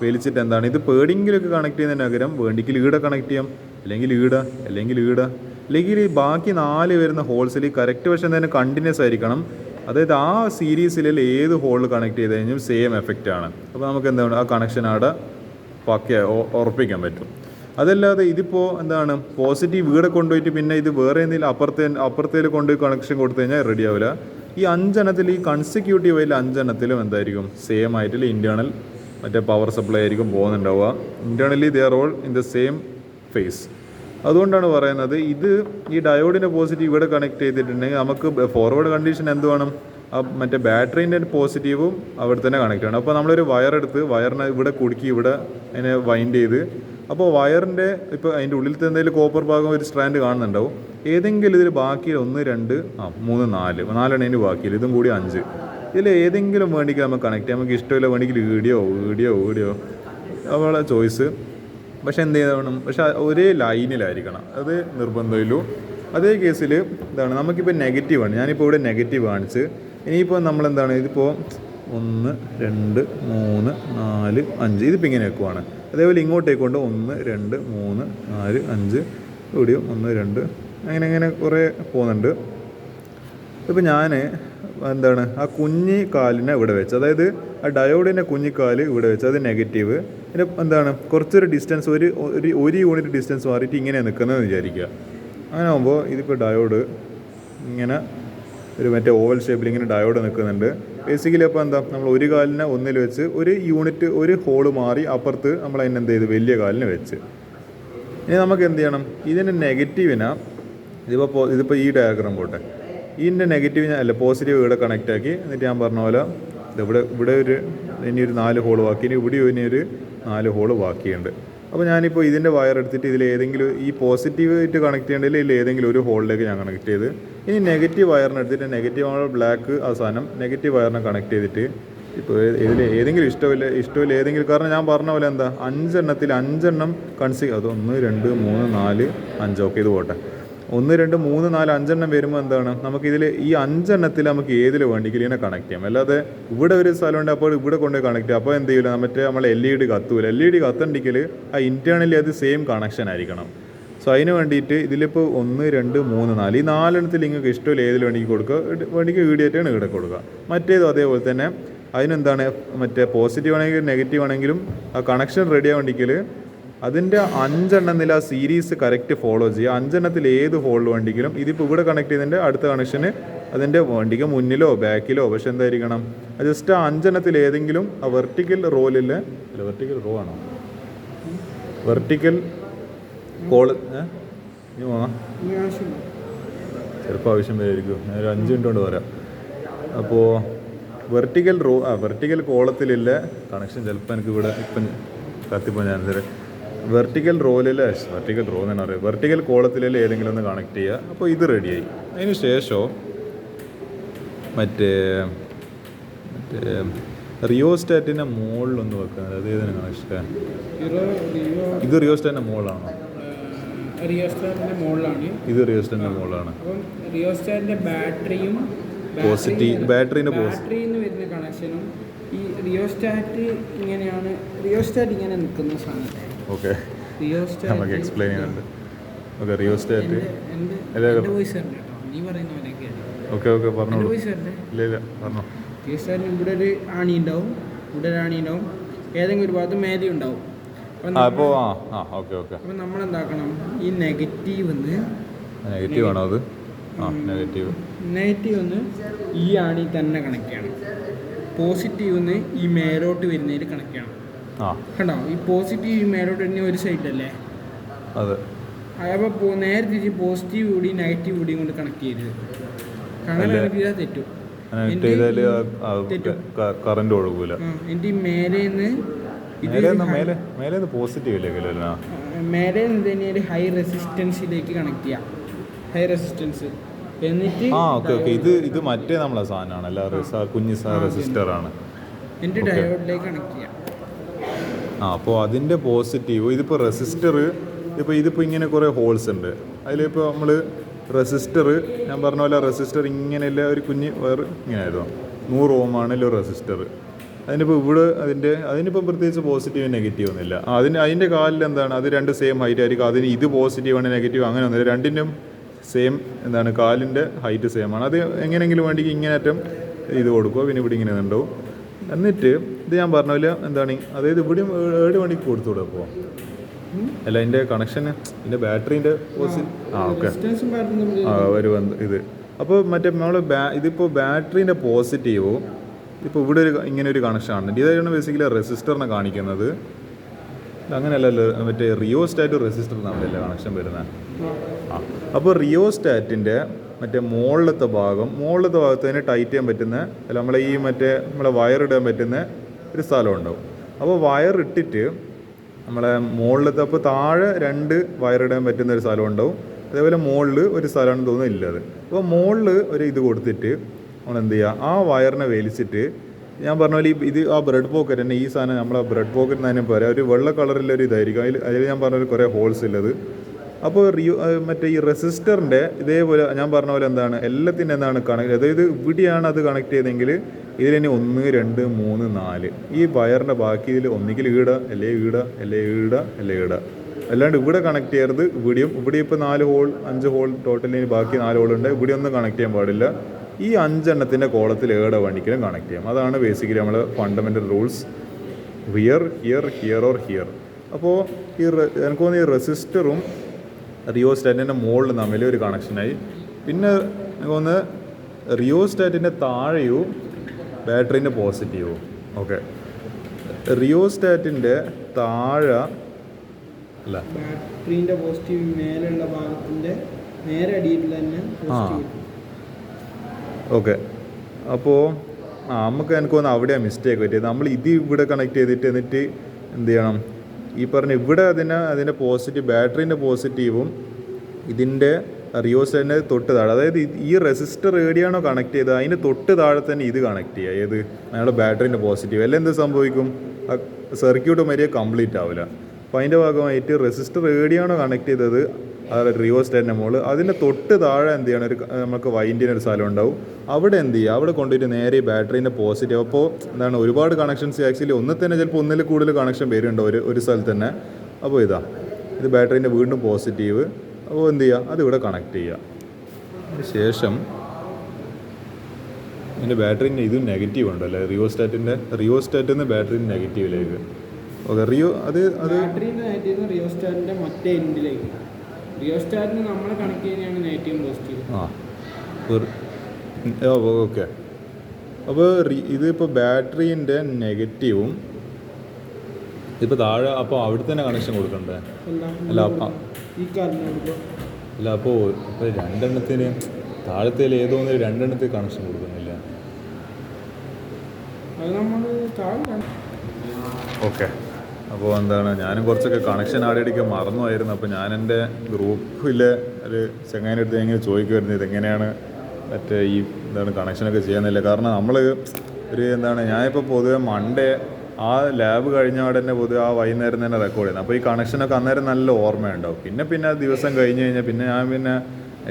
വലിച്ചിട്ട് എന്താണ്, ഇത് പേടിയെങ്കിലൊക്കെ കണക്ട് ചെയ്യുന്നതിന് പകരം വേണ്ടിക്കിൽ ഈടെ കണക്ട് ചെയ്യാം, അല്ലെങ്കിൽ ബാക്കി 4 വരുന്ന ഹോൾസിൽ കറക്റ്റ് വശം തന്നെ കണ്ടിന്യൂസ് ആയിരിക്കണം. അതായത് ആ സീരീസിൽ ഏത് ഹോളിൽ കണക്ട് ചെയ്ത് കഴിഞ്ഞാൽ സെയിം എഫക്റ്റ് ആണ്. അപ്പോൾ നമുക്ക് എന്താണ് ആ കണക്ഷൻ അവിടെ ഉറപ്പിക്കാൻ പറ്റും. അതല്ലാതെ ഇതിപ്പോൾ എന്താണ് പോസിറ്റീവ് ഇവിടെ കൊണ്ടുപോയിട്ട് പിന്നെ ഇത് വേറെ എന്തെങ്കിലും അപ്പുറത്തേൽ കൊണ്ടുപോയി കണക്ഷൻ കൊടുത്തു കഴിഞ്ഞാൽ റെഡി ആവില്ല. ഈ 5 എണ്ണത്തിൽ, ഈ കൺസിക്യൂട്ടീവ് ആയിട്ടുള്ള 5 എണ്ണത്തിലും എന്തായിരിക്കും സെയിം ആയിട്ടുള്ള ഇൻറ്റേർണൽ മറ്റേ പവർ സപ്ലൈ ആയിരിക്കും പോകുന്നുണ്ടാവുക. Internally they are all in the same phase. അതുകൊണ്ടാണ് പറയുന്നത്, ഈ ഡയോഡിൻ്റെ പോസിറ്റീവ് ഇവിടെ കണക്ട് ചെയ്തിട്ടുണ്ടെങ്കിൽ നമുക്ക് ഫോർവേഡ് കണ്ടീഷൻ എന്ത് വേണം, മറ്റേ ബാറ്ററീൻ്റെ പോസിറ്റീവും അവിടെ തന്നെ കണക്ട് ചെയ്യണം. അപ്പോൾ നമ്മളൊരു വയറിനെ ഇവിടെ കുടുക്കി ഇവിടെ അതിനെ വൈൻഡ് ചെയ്ത്, അപ്പോൾ വയറിൻ്റെ ഇപ്പോൾ അതിൻ്റെ ഉള്ളിലത്തെ എന്തെങ്കിലും കോപ്പർ ഭാഗം ഒരു സ്ട്രാൻഡ് കാണുന്നുണ്ടാവും. ഏതെങ്കിലും ഇതിൽ ബാക്കി 1 2 3 4 4 എണ്ണേന് ബാക്കിയിൽ ഇതും കൂടി 5. ഇതിൽ ഏതെങ്കിലും വേണ്ടിക്ക് നമുക്ക് കണക്ട് ചെയ്യാം. നമുക്ക് ഇഷ്ടമില്ല വേണ്ടിക്ക് വീഡിയോ അവളെ ചോയ്സ്. പക്ഷെ എന്ത് ചെയ്യണം, പക്ഷെ ഒരേ ലൈനിലായിരിക്കണം, അത് നിർബന്ധമില്ലൂ. അതേ കേസിൽ ഇതാണ് നമുക്കിപ്പോൾ നെഗറ്റീവാണ്, ഞാനിപ്പോൾ ഇവിടെ നെഗറ്റീവ് കാണിച്ച്. ഇനിയിപ്പോൾ നമ്മളെന്താണ് ഇതിപ്പോൾ 1 2 3 4 5 ഇതിപ്പോൾ ഇങ്ങനെ വെക്കുവാണ്. അതേപോലെ ഇങ്ങോട്ടേക്ക് കൊണ്ട് 1 2 3 4 5 ഇവിടെയും 1 2 അങ്ങനെ കുറേ പോകുന്നുണ്ട്. ഇപ്പോൾ ഞാൻ എന്താണ് ആ കുഞ്ഞിക്കാലിനെ ഇവിടെ വെച്ച്, അതായത് ആ ഡയോഡിൻ്റെ കുഞ്ഞിക്കാല് ഇവിടെ വെച്ച്, അത് നെഗറ്റീവ്. പിന്നെ എന്താണ് കുറച്ചൊരു ഡിസ്റ്റൻസ്, ഒരു യൂണിറ്റ് ഡിസ്റ്റൻസ് മാറിയിട്ട് ഇങ്ങനെ നിൽക്കുന്നതെന്ന് വിചാരിക്കുക. അങ്ങനെ ആകുമ്പോൾ ഇതിപ്പോൾ ഡയോഡ് ഇങ്ങനെ ഒരു മറ്റേ ഓവൽ ഷേപ്പിൽ ഇങ്ങനെ ഡയോഡ് നിൽക്കുന്നുണ്ട്. ബേസിക്കലി അപ്പോൾ എന്താ, നമ്മൾ ഒരു കാലിനെ ഒന്നിൽ വെച്ച് ഒരു യൂണിറ്റ് ഒരു ഹോള് മാറി അപ്പുറത്ത് നമ്മൾ അതിനെന്ത് ചെയ്ത് വലിയ കാലിന് വെച്ച്. ഇനി നമുക്ക് എന്ത് ചെയ്യണം, ഇതിൻ്റെ നെഗറ്റീവിനെ ഇതിപ്പോൾ ഈ ഡയഗ്രാം പോട്ടെ, ഇതിൻ്റെ നെഗറ്റീവ് അല്ല പോസിറ്റീവ് ഇവിടെ കണക്റ്റ് ആക്കി. എന്നിട്ട് ഞാൻ പറഞ്ഞ പോലെ ഇവിടെ ഇനി ഒരു 4 ഹോള് ബാക്കി, ഇനി ഒരു 4 ഹോള് ബാക്കിയുണ്ട്. അപ്പോൾ ഞാനിപ്പോൾ ഇതിൻ്റെ വയർ എടുത്തിട്ട് ഇതിൽ ഏതെങ്കിലും ഈ പോസിറ്റീവായിട്ട് കണക്ട് ചെയ്യേണ്ടതിൽ ഏതെങ്കിലും ഒരു ഹോളിലേക്ക് ഞാൻ കണക്ട് ചെയ്ത്, ഇനി നെഗറ്റീവ് വയറിനെ എടുത്തിട്ട് നെഗറ്റീവ് ആണ് ബ്ലാക്ക് അവസാനം നെഗറ്റീവ് വയറിനെ കണക്ട് ചെയ്തിട്ട് ഇപ്പോൾ ഇതിൽ ഏതെങ്കിലും ഇഷ്ടമില്ല ഏതെങ്കിലും, കാരണം ഞാൻ പറഞ്ഞ പോലെ എന്താ 5 എണ്ണത്തിൽ 5 എണ്ണം അത് 1 2 3 4 5 ഓക്കെ ഇത് പോട്ടെ. 1 2 3 4 5 എണ്ണം വരുമ്പോൾ എന്താണ്, നമുക്കിതിൽ ഈ 5 എണ്ണത്തിൽ നമുക്ക് ഏതിൽ വേണ്ടെങ്കിലും ഇതിനെ കണക്ട് ചെയ്യാം. അല്ലാതെ ഇവിടെ ഒരു സ്ഥലമുണ്ട് അപ്പോൾ ഇവിടെ കൊണ്ടുപോയി കണക്ട് ചെയ്യാം. അപ്പോൾ എന്ത് ചെയ്യില്ല, മറ്റേ നമ്മൾ LED കത്തൂല. LED കത്തണ്ടെങ്കിൽ ആ ഇൻറ്റേർണലി അത് സെയിം കണക്ഷൻ ആയിരിക്കണം. സോ അതിന് വേണ്ടിയിട്ട് ഇതിലിപ്പോൾ 1 2 3 4 ഈ 4 എണ്ണത്തിൽ നിങ്ങൾക്ക് ഇഷ്ടമില്ല ഏതിൽ വേണമെങ്കിൽ കൊടുക്കുക, വേണമെങ്കിൽ വീഡിയോറ്റാണ് ഇവിടെ കൊടുക്കുക. മറ്റേതും അതേപോലെ തന്നെ അതിനെന്താണ്, മറ്റേ പോസിറ്റീവ് ആണെങ്കിലും നെഗറ്റീവ് ആണെങ്കിലും ആ കണക്ഷൻ റെഡി ആവേണ്ടെങ്കിൽ അതിൻ്റെ 5 എണ്ണത്തിൽ ആ സീരീസ് കറക്റ്റ് ഫോളോ ചെയ്യുക. 5 എണ്ണത്തിൽ ഏത് ഹോളിൽ വേണ്ടെങ്കിലും ഇതിപ്പോൾ ഇവിടെ കണക്ട് ചെയ്തതിൻ്റെ അടുത്ത കണക്ഷന് അതിൻ്റെ വണ്ടിക്ക് മുന്നിലോ ബാക്കിലോ, പക്ഷെ എന്തായിരിക്കണം ജസ്റ്റ് ആ 5 എണ്ണത്തിൽ ഏതെങ്കിലും ആ വെർട്ടിക്കൽ റോലിൽ വെർട്ടിക്കൽ റോ ആണോ വെർട്ടിക്കൽ കോള് ചിലപ്പോൾ ആവശ്യം വരായിരിക്കും. ഞാൻ ഒരു 5 മിനിറ്റ് കൊണ്ട് വരാം. അപ്പോൾ വെർട്ടിക്കൽ കോളത്തിലില്ല കണക്ഷൻ ചിലപ്പോൾ എനിക്ക് ഇവിടെ ഇപ്പം കത്തിപ്പോൾ ഞാൻ വെർട്ടിക്കൽ റോ എന്നാണ് പറയുക. വെർട്ടിക്കൽ കോളത്തിലല്ല ഏതെങ്കിലും ഒന്ന് കണക്ട് ചെയ്യുക. അപ്പോൾ ഇത് റെഡിയായി. അതിന് ശേഷം മറ്റേ റിയോസ്റ്റാറ്റിൻ്റെ മുകളിലൊന്ന് വെക്കുന്നത്, അത് ഏതാണ് കണക്ഷൻ? ഇത് റിയോസ്റ്റാറ്റിൻ്റെ മുകളിലാണോ? റിയോസ്റ്റാറ്റിന്റെ മുകളിലാണ്. ഇത് റിയോസ്റ്റാറ്റിന്റെ മുകളിലാണ്. അപ്പം റിയോസ്റ്റാറ്റിന്റെ ബാറ്ററിയും ബാറ്ററിന്ന് വരുന്ന കണക്ഷനും ഈ റിയോസ്റ്റാറ്റ് ഇങ്ങനെയാണ്. റിയോസ്റ്റാറ്റ് ഇങ്ങനെ നിൽക്കുന്ന സാധനം. ഓക്കെ, നമുക്ക് എക്സ്പ്ലെയിൻ ചെയ്യുന്നുണ്ട്. ഓക്കെ, റിയോസ്റ്റാറ്റ് ഓക്കെ പറഞ്ഞോളൂ. ഇല്ല പറഞ്ഞോ. റിയോസ്റ്റാറ്റിന് ഇവിടെ ഒരു ആണി ഉണ്ടാവും, ഏതെങ്കിലും ഒരു ഭാഗത്ത് മേലെ ഉണ്ടാവും. അപ്പോൾ നമ്മളെന്താക്കണം, ഈ നെഗറ്റീവ് ആണോ അത്? നെഗറ്റീവ് ഈ ആണി തന്നെ കണക്ട് ചെയ്യണം. പോസിറ്റീവ് ഈ മേലോട്ട് വരുന്നതിൽ കണക്ട് ചെയ്യണം. കണ്ടോ, ഈ പോസിറ്റീവ് മേലോട്ട് വരുന്ന ഒരു സൈഡല്ലേ? അതെ. അപ്പോൾ നേരെ തിരിച്ച് പോസിറ്റീവ് കൂടി നെഗറ്റീവ് കൂടിയും കൊണ്ട് കണക്ട് ചെയ്തത് അങ്ങനെ ചെയ്താൽ തെറ്റും. കറണ്ട് ഒഴുകൂല. എൻ്റെ ഈ മേലേന്ന് മേലെ തന്നെ ഒരു ഹൈ റെസിസ്റ്റൻസിലേക്ക് കണക്ട് ചെയ്യാം. ഹൈ റെസിസ്റ്റൻസ് എന്നിട്ട് ഇത് മറ്റേ നമ്മളെ സാധനമാണ്, കുഞ്ഞി റെസിസ്റ്റർ ആണ്. എൻ്റെ ഡയോഡിലേക്ക് കണക്ട് ചെയ്യാം. അപ്പോൾ അതിൻ്റെ പോസിറ്റീവ് ഇതിപ്പോൾ റെസിസ്റ്റർ ഇതിപ്പോൾ ഇങ്ങനെ കുറേ ഹോൾസ് ഉണ്ട്. അതിലിപ്പോൾ നമ്മൾ റെസിസ്റ്റർ ഞാൻ പറഞ്ഞ പോലെ റെസിസ്റ്റർ ഇങ്ങനെയല്ല, ഒരു കുഞ്ഞ് വേറെ ഇങ്ങനെ ആയിരുന്നു 100 Ω ആണല്ലോ റെസിസ്റ്റർ. അതിനിപ്പോൾ ഇവിടെ അതിനിപ്പം പ്രത്യേകിച്ച് പോസിറ്റീവ് നെഗറ്റീവ് ഒന്നുമില്ല. അതിൻ്റെ കാലിൽ എന്താണ്, അത് 2 സെയിം ഹൈറ്റ് ആയിരിക്കും. അതിന് ഇത് പോസിറ്റീവാണ് നെഗറ്റീവ് അങ്ങനെ ഒന്നുമില്ല, രണ്ടിനും സെയിം എന്താണ് കാലിൻ്റെ ഹൈറ്റ് സെയിം ആണ്. അത് എങ്ങനെയെങ്കിലും വേണ്ടി ഇങ്ങനെ അറ്റം ഇത് കൊടുക്കുക, പിന്നെ ഇവിടെ ഇങ്ങനെ ഉണ്ടാവും. എന്നിട്ട് ഇത് ഞാൻ പറഞ്ഞ പോലെ എന്താണ്, അതായത് ഇവിടെയും 7 മണിക്ക് കൊടുത്തുകൂടെ അപ്പോൾ അല്ല അതിൻ്റെ കണക്ഷന് ഇതിൻ്റെ ബാറ്ററീൻ്റെ ഓക്കെ ഒരു ഇത്. അപ്പോൾ മറ്റേ നമ്മൾ ഇതിപ്പോൾ ബാറ്ററീൻ്റെ പോസിറ്റീവും ഇപ്പോൾ ഇവിടെ ഇങ്ങനെ ഒരു കണക്ഷനാണ്. ഇതാണ് ബേസിക്കലി റെസിസ്റ്ററിനെ കാണിക്കുന്നത്. അങ്ങനെയല്ലല്ലോ, മറ്റേ റിയോസ്റ്റാറ്റ് റെസിസ്റ്റർ തമ്മിലല്ലേ കണക്ഷൻ വരുന്നത്. അപ്പോൾ റിയോസ്റ്റാറ്റിൻ്റെ മറ്റേ മുകളിലത്തെ ഭാഗത്ത് തന്നെ ടൈറ്റ് ചെയ്യാൻ പറ്റുന്ന, അല്ല നമ്മളെ ഈ നമ്മളെ വയർ ഇടാൻ പറ്റുന്ന ഒരു സ്ഥലം ഉണ്ടാവും. അപ്പോൾ വയർ ഇട്ടിട്ട് നമ്മളെ മുകളിലത്തെ, അപ്പോൾ താഴെ 2 വയറിടാൻ പറ്റുന്ന ഒരു സ്ഥലം ഉണ്ടാവും. അതേപോലെ മുകളിൽ ഒരു സ്ഥലമാണെന്ന് തോന്നുന്നു ഇല്ലത്. അപ്പോൾ മുകളിൽ ഒരു ഇത് കൊടുത്തിട്ട് നമ്മൾ എന്ത് ചെയ്യുക, ആ വയറിനെ വലിച്ചിട്ട് ഞാൻ പറഞ്ഞ പോലെ ഇത് ആ ബ്രെഡ് പോക്കറ്റ് തന്നെ, ഈ സാധനം നമ്മളെ ബ്രെഡ് പോക്കറ്റ് എന്ന് തന്നെ പറയാം, ഒരു വെള്ള കളറിലൊരു ഇതായിരിക്കും, അതിൽ ഞാൻ പറഞ്ഞ കുറേ ഹോൾസ് ഉള്ളത്. അപ്പോൾ മറ്റേ ഈ റെസിസ്റ്ററിൻ്റെ ഇതേപോലെ ഞാൻ പറഞ്ഞ പോലെ എന്താണ് എല്ലാത്തിൻ്റെ എന്താണ് കണക്ട്, അതായത് ഇവിടെയാണ് അത് കണക്ട് ചെയ്തെങ്കിൽ ഇതിലിനി 1 2 3 4 ഈ വയറിൻ്റെ ബാക്കി ഇതിൽ ഒന്നുകിൽ ഈട അല്ലേ ഈട അല്ലേ ഈട അല്ലേ ഈട, അല്ലാണ്ട് ഇവിടെ കണക്ട് ചെയ്യരുത്. ഇവിടെ ഇപ്പോൾ 4 ഹോൾ 5 ഹോൾ ടോട്ടലിന് ബാക്കി 4 ഹോളുണ്ട്, ഇവിടെ ഒന്നും കണക്ട് ചെയ്യാൻ പാടില്ല. ഈ 5 എണ്ണത്തിൻ്റെ കോളത്തിൽ ഏടെ വേണ്ടിക്കലും കണക്ട് ചെയ്യാം. അതാണ് ബേസിക്കലി നമ്മൾ fundamental rules, here here here or here. അപ്പോൾ എനിക്ക് തോന്നുന്നു ഈ റെസിസ്റ്ററും റിയോസ്റ്റാറ്റിൻ്റെ മുകളിൽ തമ്മിൽ ഒരു കണക്ഷനായി. പിന്നെ എനിക്ക് തോന്നുന്നത് റിയോസ്റ്റാറ്റിൻ്റെ താഴെയും ബാറ്ററീൻ്റെ പോസിറ്റീവും. ഓക്കെ, റിയോസ്റ്റാറ്റിൻ്റെ താഴെ അല്ല, ബാറ്ററീൻ്റെ പോസിറ്റീവ് മേലുള്ള ഭാഗത്തിൻ്റെ നേരെ അടിയിൽ തന്നെ ഓക്കെ. അപ്പോൾ നമുക്ക് എനിക്ക് തോന്നുന്നു അവിടെയാണ് മിസ്റ്റേക്ക് പറ്റിയത്. നമ്മൾ ഇത് ഇവിടെ കണക്ട് ചെയ്തിട്ട് എന്നിട്ട് എന്ത് ചെയ്യണം, ഈ പറഞ്ഞ ഇവിടെ അതിൻ്റെ പോസിറ്റീവ് ബാറ്ററീൻ്റെ പോസിറ്റീവും ഇതിൻ്റെ റിയോസ്റ്റാറ്റിൻ്റെ തൊട്ട് താഴെ, അതായത് ഈ റെസിസ്റ്റർ എവിടെയാണോ കണക്ട് ചെയ്തത് അതിൻ്റെ തൊട്ട് താഴെ തന്നെ ഇത് കണക്ട് ചെയ്യുക. ഏത് നമ്മുടെ ബാറ്ററീൻ്റെ പോസിറ്റീവ്. എല്ലാം എന്ത് സംഭവിക്കും, സർക്യൂട്ട് മര്യാദ കംപ്ലീറ്റ് ആവില്ല. അപ്പോൾ അതിൻ്റെ ഭാഗമായിട്ട് റെസിസ്റ്റർ എവിടെയാണോ കണക്ട് ചെയ്തത് റിയോസ്റ്റാറ്റിൻ്റെ മുകളിൽ അതിൻ്റെ തൊട്ട് താഴെ എന്ത് ചെയ്യണം, നമുക്ക് വൈൻഡിന് ഒരു സ്ഥലം ഉണ്ടാവും. അവിടെ എന്ത് ചെയ്യുക, അവിടെ കൊണ്ടുപോയിട്ട് നേരെ ബാറ്ററീൻ്റെ പോസിറ്റീവ്. അപ്പോൾ എന്താണ് ഒരുപാട് കണക്ഷൻസ് ആക്ച്വലി ഒന്നിൽ തന്നെ ചിലപ്പോൾ ഒന്നിൽ കൂടുതൽ കണക്ഷൻ വരുന്നുണ്ടോ ഒരു സ്ഥലത്ത് തന്നെ. അപ്പോൾ ഇത് ബാറ്ററീൻ്റെ വീണ്ടും പോസിറ്റീവ്. അപ്പോൾ എന്ത് ചെയ്യുക, അതിവിടെ കണക്ട് ചെയ്യുക. ശേഷം ഇതിൻ്റെ ബാറ്ററീൻ്റെ ഇതും നെഗറ്റീവ് ഉണ്ടല്ലേ, റിയോസ്റ്റാറ്റിൽ നിന്ന് ബാറ്ററീൻ്റെ നെഗറ്റീവിലേക്ക്. ഓക്കെ, റിയോസ്റ്റാറ്റിൻ്റെ മറ്റേ എൻഡിലേക്ക്. റിയോസ്റ്റാറ്റിന് നമ്മൾ കണക്ട് ചെയ്യുന്നതാണ് നെഗറ്റീവ് പോസിറ്റീവ്. ഓക്കെ. അപ്പോൾ ഇതിപ്പോൾ ബാറ്ററീൻ്റെ നെഗറ്റീവും ഇപ്പോൾ താഴെ, അപ്പോൾ അവിടെ തന്നെ കണക്ഷൻ കൊടുക്കണ്ടേ? അല്ല അപ്പോൾ രണ്ടെണ്ണത്തിന് താഴത്തേൽ ഏതോ ഒന്ന് രണ്ടെണ്ണത്തിൽ കണക്ഷൻ കൊടുക്കുന്നില്ല. ഓക്കെ. അപ്പോൾ എന്താണ്, ഞാനും കുറച്ചൊക്കെ കണക്ഷൻ ആടിയടിക്കാൻ മറന്നുമായിരുന്നു. അപ്പോൾ ഞാൻ എൻ്റെ ഗ്രൂപ്പിലെ ഒരു ചങ്ങായിൻ്റെ അടുത്ത് എങ്ങനെ ചോദിക്കുമായിരുന്നു ഇതെങ്ങനെയാണ് മറ്റേ ഈ എന്താണ് കണക്ഷനൊക്കെ ചെയ്യുന്നില്ല. കാരണം നമ്മൾ ഞാനിപ്പോൾ പൊതുവെ മൺഡേ ആ ലാബ് കഴിഞ്ഞ ഉടനെ പൊതുവെ ആ വൈകുന്നേരം തന്നെ റെക്കോർഡ് ചെയ്യുന്നത്. അപ്പോൾ ഈ കണക്ഷനൊക്കെ അന്നേരം നല്ല ഓർമ്മയുണ്ടാവും. പിന്നെ ദിവസം കഴിഞ്ഞ് കഴിഞ്ഞാൽ ഞാൻ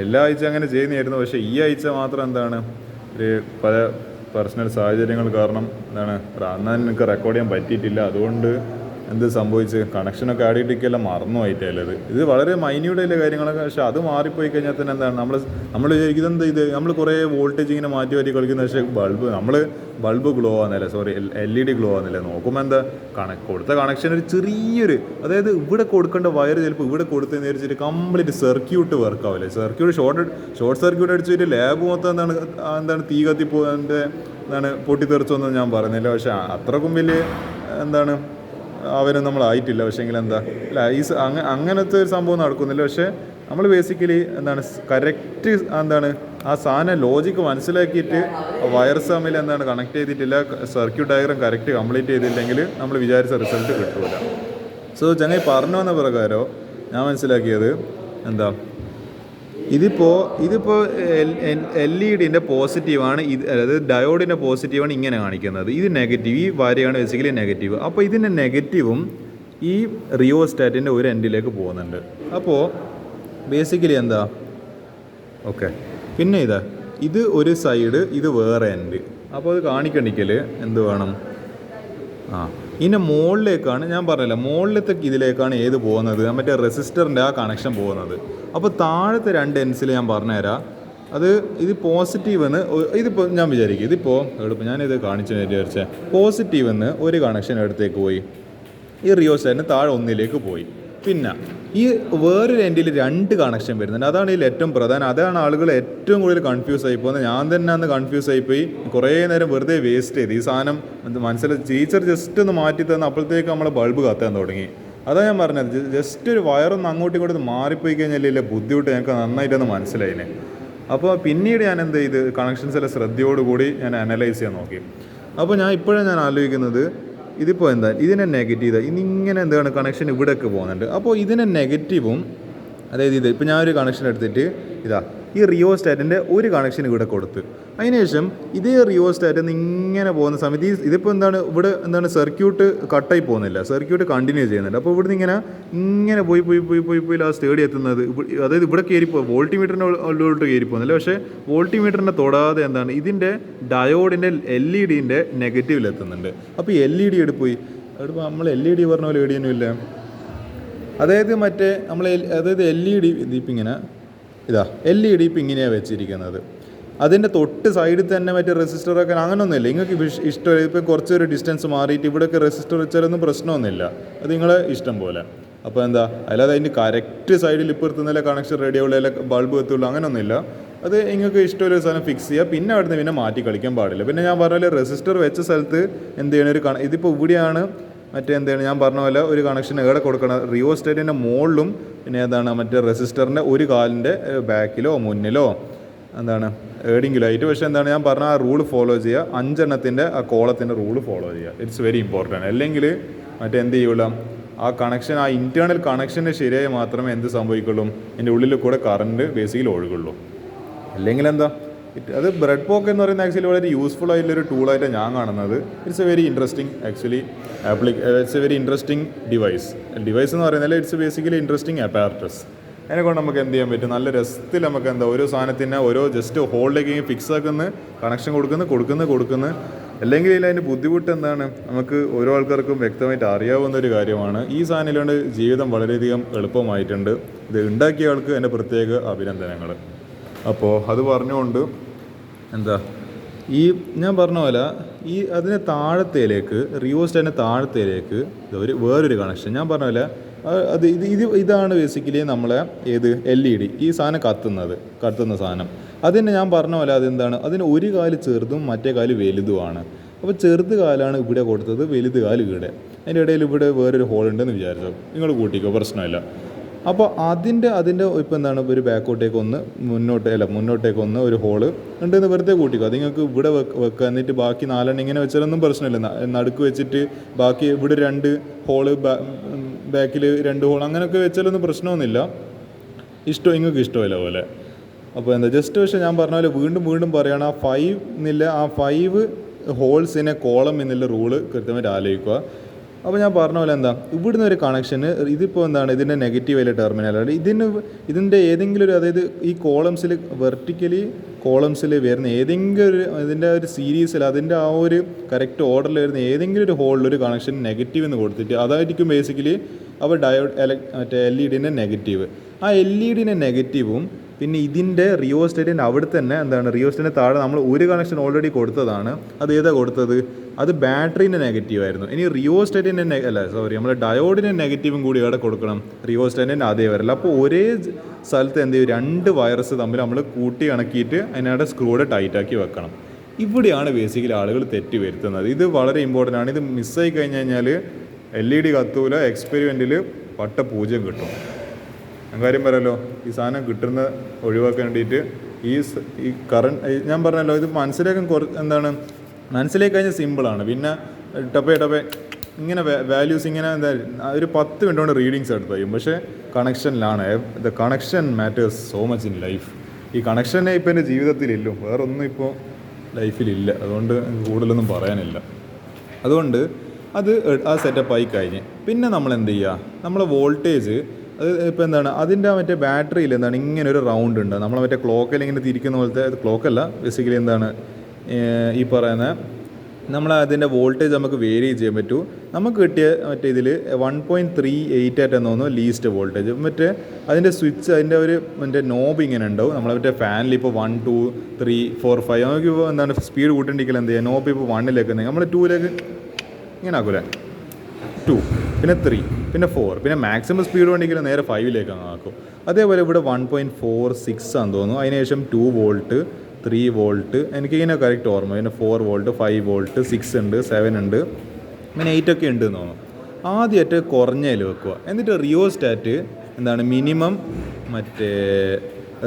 എല്ലാ ആഴ്ച അങ്ങനെ ചെയ്യുന്നതായിരുന്നു. പക്ഷേ ഈ ആഴ്ച മാത്രം ഒരു പല പേഴ്സണൽ സാഹചര്യങ്ങൾ കാരണം അന്ന് എനിക്ക് റെക്കോർഡ് ചെയ്യാൻ പറ്റിയിട്ടില്ല. അതുകൊണ്ട് എന്ത് സംഭവിച്ച് കണക്ഷനൊക്കെ ആടിയിട്ടൊക്കെയെല്ലാം മറന്നുമായിട്ടല്ലത്. ഇത് വളരെ മൈന്യൂട്ടായിട്ടുള്ള കാര്യങ്ങളൊക്കെ. പക്ഷേ അത് മാറിപ്പോയി കഴിഞ്ഞാൽ തന്നെ നമ്മൾ വിചാരിക്കുന്നത് ഇത് നമ്മൾ കുറേ വോൾട്ടേജ് ഇങ്ങനെ മാറ്റി കളിക്കുന്ന. പക്ഷേ ബൾബ് ഗ്ലോ ആകുന്നില്ല, LED ഗ്ലോ ആകുന്നില്ല. നോക്കുമ്പോൾ കൊടുത്ത കണക്ഷൻ ഒരു ചെറിയൊരു, അതായത് ഇവിടെ കൊടുക്കേണ്ട വയർ ചിലപ്പോൾ ഇവിടെ കൊടുത്തെന്ന് വിചാരിച്ചിട്ട് കംപ്ലീറ്റ് സർക്യൂട്ട് വർക്ക് ആവില്ല. ഷോർട്ട് സർക്യൂട്ട് അടിച്ചിട്ട് ലാബ് മൊത്തം തീ കത്തിപ്പോ പൊട്ടിത്തെറിച്ചൊന്നും ഞാൻ പറയുന്നില്ല. പക്ഷേ അത്രക്കും വലിയ അവനും നമ്മളായിട്ടില്ല. പക്ഷേ അങ്ങനത്തെ ഒരു സംഭവം നടക്കുന്നില്ല. പക്ഷേ നമ്മൾ ബേസിക്കലി കറക്റ്റ് ആ സാധനം ലോജിക്ക് മനസ്സിലാക്കിയിട്ട് വയർസ് തമ്മിൽ കണക്ട് ചെയ്തിട്ടില്ല, സർക്യൂട്ട് ഡയഗ്രം കറക്റ്റ് കംപ്ലീറ്റ് ചെയ്തില്ലെങ്കിൽ നമ്മൾ വിചാരിച്ച റിസൾട്ട് കിട്ടൂല. സോ ചങ്ങായി പറഞ്ഞു വന്ന പ്രകാരം ഞാൻ മനസ്സിലാക്കിയത് ഇതിപ്പോൾ LED പോസിറ്റീവാണ്, അതായത് ഡയോഡിൻ്റെ പോസിറ്റീവാണ് ഇങ്ങനെ കാണിക്കുന്നത്. ഇത് നെഗറ്റീവ്, ഈ വരെയാണ് ബേസിക്കലി നെഗറ്റീവ്. അപ്പോൾ ഇതിൻ്റെ നെഗറ്റീവും ഈ റിയോസ്റ്റാറ്റിൻ്റെ ഒരു എൻഡിലേക്ക് പോകുന്നുണ്ട്. അപ്പോൾ ബേസിക്കലി ഓക്കെ. പിന്നെ ഇത് ഒരു സൈഡ്, ഇത് വേറെ എൻഡ്. അപ്പോൾ അത് കാണിക്കണ്ടിക്കൽ എന്ത് വേണം, ഇതിൻ്റെ മുകളിലേക്കാണ് ഞാൻ പറഞ്ഞില്ല, മുകളിലത്തെ ഇതിലേക്കാണ് ഏത് പോകുന്നത്, മറ്റേ റെസിസ്റ്ററിൻ്റെ ആ കണക്ഷൻ പോകുന്നത്. അപ്പോൾ താഴത്തെ 2 എൻഡ്സിൽ ഞാൻ പറഞ്ഞുതരാം. ഇത് പോസിറ്റീവെന്ന് ഇതിപ്പോൾ ഞാൻ വിചാരിക്കും, ഇതിപ്പോൾ ഞാനിത് കാണിച്ചു വിചാരിച്ചാൽ പോസിറ്റീവെന്ന് ഒരു കണക്ഷൻ അടുത്തേക്ക് പോയി, ഈ റിയോസ്റ്റാറ്റിന് താഴെ 1ലേക്ക് പോയി. പിന്നെ ഈ വേറൊരു എൻഡിൽ 2 കണക്ഷൻ വരുന്നുണ്ട്. അതാണ് ഇതിൽ ഏറ്റവും പ്രധാനം. അതാണ് ആളുകൾ ഏറ്റവും കൂടുതൽ കൺഫ്യൂസ് ആയി പോകുന്നത്. ഞാൻ തന്നെ അന്ന് കൺഫ്യൂസ് ആയിപ്പോയി, കുറേ നേരം വെറുതെ വേസ്റ്റ് ചെയ്ത്. ഈ സാധനം മനസ്സിലായി ടീച്ചർ ജസ്റ്റ് ഒന്ന് മാറ്റി തന്ന് അപ്പോഴത്തേക്ക് നമ്മളെ ബൾബ് കത്താൻ തുടങ്ങി. അതാണ് ഞാൻ പറഞ്ഞത്, ജസ്റ്റ് ഒരു വയറൊന്ന് അങ്ങോട്ടും ഇങ്ങോട്ടും മാറിപ്പോയി കഴിഞ്ഞാൽ ബുദ്ധിമുട്ട് ഞങ്ങൾക്ക് നന്നായിട്ടൊന്ന് മനസ്സിലായിനെ. അപ്പോൾ പിന്നീട് ഞാൻ എന്ത് ചെയ്ത് കണക്ഷൻസിലെ ശ്രദ്ധയോടുകൂടി ഞാൻ അനലൈസ് ചെയ്യാൻ നോക്കി. അപ്പോൾ ഞാൻ ആലോചിക്കുന്നത് ഇതിപ്പോൾ ഇതിനെ നെഗറ്റീവ് ഇന്നിങ്ങനെ കണക്ഷൻ ഇവിടെയൊക്കെ പോകുന്നുണ്ട്. അപ്പോൾ ഇതിനെ നെഗറ്റീവും, അതായത് ഇപ്പോൾ ഞാനൊരു കണക്ഷൻ എടുത്തിട്ട് ഈ റിയോസ്റ്റാറ്റിൻ്റെ ഒരു കണക്ഷൻ ഇവിടെ കൊടുത്ത് അതിനുശേഷം ഇതേ റിയോസ്റ്റാറ്റിൽ നിന്ന് ഇങ്ങനെ പോകുന്ന സമയത്ത് ഇതിപ്പോൾ എന്താണ് ഇവിടെ എന്താണ് സർക്യൂട്ട് കട്ടായി പോകുന്നില്ല, സർക്യൂട്ട് കണ്ടിന്യൂ ചെയ്യുന്നുണ്ട്. അപ്പോൾ ഇവിടുന്ന് ഇങ്ങനെ പോയി ആ സ്റ്റേഡിയം എത്തുന്നത് അതായത് ഇവിടെ കയറിപ്പോ വോൾട്ടിമീറ്ററിൻ്റെ ഉള്ളിലോട്ട് കയറി പോകുന്നില്ല, പക്ഷേ വോൾട്ടിമീറ്ററിനെ തൊടാതെ എന്താണ് ഇതിൻ്റെ ഡയോഡിൻ്റെ LED നെഗറ്റീവിൽ എത്തുന്നുണ്ട്. അപ്പോൾ ഈ LED എടുപ്പോയി അവിടെ നമ്മൾ LED പറഞ്ഞ പോലെ എവിടെയൊന്നും ഇല്ല. അതായത് മറ്റേ അതായത് LED ഇതിപ്പോൾ ഇങ്ങനെ LED ഇപ്പം ഇങ്ങനെയാണ് വെച്ചിരിക്കുന്നത്. അതിൻ്റെ തൊട്ട് സൈഡിൽ തന്നെ മറ്റേ റെസിസ്റ്ററൊക്കെ അങ്ങനെയൊന്നുമില്ല. നിങ്ങൾക്ക് ഇഷ്ടം ഇപ്പം കുറച്ചൊരു ഡിസ്റ്റൻസ് മാറിയിട്ട് ഇവിടെയൊക്കെ റെസിസ്റ്റർ വെച്ചാലൊന്നും പ്രശ്നമൊന്നുമില്ല, അത് നിങ്ങളെ ഇഷ്ടം പോലെ. അപ്പോൾ എന്താ അല്ലാതെ അതിൻ്റെ കറക്റ്റ് സൈഡിൽ ഇപ്പുറത്തുനിന്നല്ല കണക്ഷൻ റെഡി ആവുള്ള ബൾബ് എത്തുള്ളൂ അങ്ങനെയൊന്നുമില്ല. അത് നിങ്ങൾക്ക് ഇഷ്ടമുള്ള സാധനം ഫിക്സ് ചെയ്യുക, പിന്നെ അവിടുന്ന് പിന്നെ മാറ്റി കളിക്കാൻ പാടില്ല. പിന്നെ ഞാൻ പറഞ്ഞ റെസിസ്റ്റർ വെച്ച സ്ഥലത്ത് എന്ത് ചെയ്യണം, ഇതിപ്പോൾ ഇവിടെയാണ് മറ്റേ എന്താണ് ഞാൻ പറഞ്ഞ പോലെ ഒരു കണക്ഷൻ എവിടെ കൊടുക്കണം, റിയോസ്റ്റേറ്റിൻ്റെ മുകളിലും പിന്നെ ഏതാണ് മറ്റേ റെസിസ്റ്ററിൻ്റെ ഒരു കാലിൻ്റെ ബാക്കിലോ മുന്നിലോ എന്താണ് ഏടെങ്കിലും ആയിട്ട്. പക്ഷേ എന്താണ് ഞാൻ പറഞ്ഞ ആ റൂൾ ഫോളോ ചെയ്യുക, 5 എണ്ണത്തിൻ്റെ ആ കോളത്തിൻ്റെ റൂൾ ഫോളോ ചെയ്യുക. It's very important. അല്ലെങ്കിൽ മറ്റേ എന്ത് ചെയ്യൂല, ആ കണക്ഷൻ ആ ഇൻറ്റേർണൽ കണക്ഷന് ശരിയായി മാത്രമേ എന്ത് സംഭവിക്കുള്ളൂ, എൻ്റെ ഉള്ളിൽ കൂടെ കറണ്ട് ബേസിക്കലി ഒഴുകുള്ളൂ. അല്ലെങ്കിൽ എന്താ അത് ബ്രെഡ് പോക്ക് എന്ന് പറയുന്നത് ആക്ച്വലി വളരെ യൂസ്ഫുൾ ആയിട്ടുള്ളൊരു ടൂളായിട്ടാണ് ഞാൻ കാണുന്നത്. It's a very interesting actually it's a very interesting device എന്ന് പറയുന്നത് ഇറ്റ്സ് ബേസിക്കലി ഇൻട്രസ്റ്റിംഗ് അപ്പാരറ്റസ്. അതിനെക്കൊണ്ട് നമുക്ക് എന്ത് ചെയ്യാൻ പറ്റും, നല്ല രസത്തിൽ നമുക്ക് എന്താ ഓരോ സാധനത്തിന് ഓരോ ജസ്റ്റ് ഹോളിലേക്ക് ഫിക്സ് ആക്കുന്ന കണക്ഷൻ കൊടുക്കുന്നു. അല്ലെങ്കിൽ അതിൻ്റെ ബുദ്ധിമുട്ട് എന്താണ് നമുക്ക് ഓരോ ആൾക്കാർക്കും വ്യക്തമായിട്ട് അറിയാവുന്ന ഒരു കാര്യമാണ്. ഈ സാധനത്തിലുകൊണ്ട് ജീവിതം വളരെയധികം എളുപ്പമായിട്ടുണ്ട്. ഇത് ഉണ്ടാക്കിയ ആൾക്ക് എൻ്റെ പ്രത്യേക അഭിനന്ദനങ്ങൾ. അപ്പോൾ അത് പറഞ്ഞുകൊണ്ട് എന്താ ഈ ഞാൻ പറഞ്ഞ പോലെ ഈ അതിൻ്റെ താഴത്തേലേക്ക് റിയോസ്റ്റാറ്റിൻ്റെ താഴത്തേലേക്ക് വേറൊരു കണക്ഷൻ ഞാൻ പറഞ്ഞ പോലെ ഇതാണ് ബേസിക്കലി നമ്മളെ LED ഈ സാധനം കത്തുന്ന സാധനം. അതിന് ഞാൻ പറഞ്ഞ പോലെ അതെന്താണ്, അതിന് ഒരു കാല് ചെറുതും മറ്റേ കാല് വലുതുമാണ്. അപ്പോൾ ചെറുത് കാലാണ് ഇവിടെ കൊടുത്തത്, വലുത് കാല് ഇവിടെ. അതിൻ്റെ ഇടയിൽ ഇവിടെ വേറൊരു ഹോൾ ഉണ്ടെന്ന് വിചാരിച്ചോ, നിങ്ങൾ കൂട്ടിക്കോ, പ്രശ്നമില്ല. അപ്പോൾ അതിൻ്റെ ഇപ്പോൾ എന്താണ് ഒരു ബാക്കോട്ടേക്ക് ഒന്ന് മുന്നോട്ടേക്ക് ഒന്ന് ഒരു ഹോള് ഉണ്ടെന്ന് വെറുതെ കൂട്ടിക്കോ. അത് നിങ്ങൾക്ക് ഇവിടെ വെക്കുക, എന്നിട്ട് ബാക്കി 4 ഇങ്ങനെ വെച്ചാലൊന്നും പ്രശ്നമില്ല. നടുക്ക് വെച്ചിട്ട് ബാക്കി ഇവിടെ 2 ഹോള് ബാക്കിൽ 2 ഹോൾ അങ്ങനെയൊക്കെ വെച്ചാലൊന്നും പ്രശ്നമൊന്നുമില്ല. നിങ്ങൾക്ക് ഇഷ്ടമില്ല പോലെ. അപ്പോൾ എന്താ ജസ്റ്റ് പക്ഷേ ഞാൻ പറഞ്ഞ പോലെ വീണ്ടും പറയുകയാണ്, ആ 5 ഹോൾസിനെ കോളം എന്നുള്ള റൂള് കൃത്യമായിട്ട് ആലോചിക്കുക. അപ്പോൾ ഞാൻ പറഞ്ഞ പോലെ എന്താ ഇവിടുന്ന് ഒരു കണക്ഷന് ഇതിപ്പോൾ എന്താണ് ഇതിൻ്റെ നെഗറ്റീവ് ആയ ടെർമിനലാണ് ഇതിൻ്റെ ഏതെങ്കിലും ഒരു അതായത് ഈ വെർട്ടിക്കലി കോളംസിൽ വരുന്ന ഏതെങ്കിലും ഒരു ഇതിൻ്റെ ഒരു സീരീസിൽ അതിൻ്റെ ആ ഒരു കറക്റ്റ് ഓർഡറിൽ വരുന്ന ഏതെങ്കിലും ഒരു ഹോളിൽ ഒരു കണക്ഷൻ നെഗറ്റീവ് എന്ന് കൊടുത്തിട്ട് അതായിരിക്കും ബേസിക്കലി അപ്പോൾ മറ്റേ LED നെഗറ്റീവ്. ആ LED നെഗറ്റീവും പിന്നെ ഇതിൻ്റെ റിയോസ്റ്റേറ്റിൻ്റെ അവിടെ തന്നെ എന്താണ് റിയോസ്റ്റേറ്റിൻ്റെ താഴെ നമ്മൾ ഒരു കണക്ഷൻ ഓൾറെഡി കൊടുത്തതാണ്. അത് ഏതാ കൊടുത്തത്, അത് ബാറ്ററീൻ്റെ നെഗറ്റീവായിരുന്നു. ഇനി റിയോസ്റ്റേറ്റിൻ്റെ നമ്മുടെ ഡയോഡിൻ്റെ നെഗറ്റീവും കൂടി ഇവിടെ കൊടുക്കണം, റിയോസ്റ്റേറ്റിൻ്റെ അതേ വരല്ല. അപ്പോൾ ഒരേ സ്ഥലത്ത് എന്ത് ചെയ്യും, 2 വയർസ് തമ്മിൽ നമ്മൾ കൂട്ടി കണക്കിയിട്ട് അതിനവിടെ സ്ക്രൂഡ് ടൈറ്റാക്കി വെക്കണം. ഇവിടെയാണ് ബേസിക്കലി ആളുകൾ തെറ്റ് വരുത്തുന്നത്. ഇത് വളരെ ഇമ്പോർട്ടൻ്റ് ആണ്. ഇത് മിസ്സായി കഴിഞ്ഞ് കഴിഞ്ഞാൽ LED കത്തൂല, എക്സ്പെരിമെൻറ്റിൽ പൂജ്യം കിട്ടും. കാര്യം പറയല്ലോ, ഈ സാധനം കിട്ടുന്ന ഒഴിവാക്കാൻ വേണ്ടിയിട്ട് ഈ കറണ്ട് ഞാൻ പറഞ്ഞല്ലോ, ഇത് മനസ്സിലാക്കാൻ മനസ്സിലാക്കി കഴിഞ്ഞാൽ സിമ്പിളാണ്. പിന്നെ ടപ്പേ ഇങ്ങനെ വാല്യൂസ് ഇങ്ങനെ എന്താ ഒരു 10 മിനിറ്റ് കൊണ്ട് റീഡിങ്സ് എടുത്ത് കഴിയും. പക്ഷേ കണക്ഷനിലാണ് the connection matters so much in life. ഈ കണക്ഷനെ ഇപ്പോൾ എൻ്റെ ജീവിതത്തിലില്ലോ, വേറൊന്നും ഇപ്പോൾ ലൈഫിലില്ല. അതുകൊണ്ട് കൂടുതലൊന്നും പറയാനില്ല. അതുകൊണ്ട് അത് ആ സെറ്റപ്പായി കഴിഞ്ഞ് പിന്നെ നമ്മൾ എന്ത് ചെയ്യുക, നമ്മളെ വോൾട്ടേജ് അത് ഇപ്പോൾ എന്താണ് അതിൻ്റെ മറ്റേ ബാറ്ററിയിൽ എന്താണ് ഇങ്ങനെ ഒരു റൗണ്ട് ഉണ്ട്. നമ്മൾ മറ്റേ ക്ലോക്കിൽ ഇങ്ങനെ തിരിക്കുന്ന പോലത്തെ ക്ലോക്കല്ല, ബേസിക്കലി എന്താണ് ഈ പറയുന്ന നമ്മൾ അതിൻ്റെ വോൾട്ടേജ് നമുക്ക് വേരി ചെയ്യാൻ പറ്റൂ. നമുക്ക് കിട്ടിയ മറ്റേ ഇതിൽ 1.38 ആയിട്ടെന്ന് തോന്നുന്നു ലീസ്റ്റ് വോൾട്ടേജ്. മറ്റേ അതിൻ്റെ സ്വിച്ച് അതിൻ്റെ ഒരു മറ്റേ നോബ് ഇങ്ങനെ ഉണ്ടാവും. നമ്മൾ മറ്റേ ഫാനിൽ ഇപ്പോൾ 1, 2, 3, 4, 5 നമുക്കിപ്പോൾ എന്താണ് സ്പീഡ് കൂട്ടിണ്ടെങ്കിൽ എന്ത് ചെയ്യുക, നോബ് ഇപ്പോൾ 1 നമ്മൾ 2 ഇങ്ങനെ ആക്കൂലേ, 2 പിന്നെ 3 പിന്നെ 4 പിന്നെ മാക്സിമം സ്പീഡ് വേണ്ടിയെങ്കിൽ നേരെ 5 അങ്ങ് ആക്കും. അതേപോലെ ഇവിടെ 1.46 ആണെന്ന് തോന്നുന്നു. അതിനുശേഷം 2 വോൾട്ട് 3 വോൾട്ട് എനിക്കിങ്ങനെ കറക്റ്റ് ഓർമ്മ. പിന്നെ 4 വോൾട്ട് 5 വോൾട്ട് 6 ഉണ്ട് 7 ഉണ്ട് പിന്നെ 8 ഒക്കെ ഉണ്ട് എന്ന് തോന്നുന്നു. ആദ്യമായിട്ട് കുറഞ്ഞതിൽ വെക്കുക. എന്നിട്ട് റിയോസ്റ്റാറ്റ് എന്താണ് മിനിമം മറ്റേ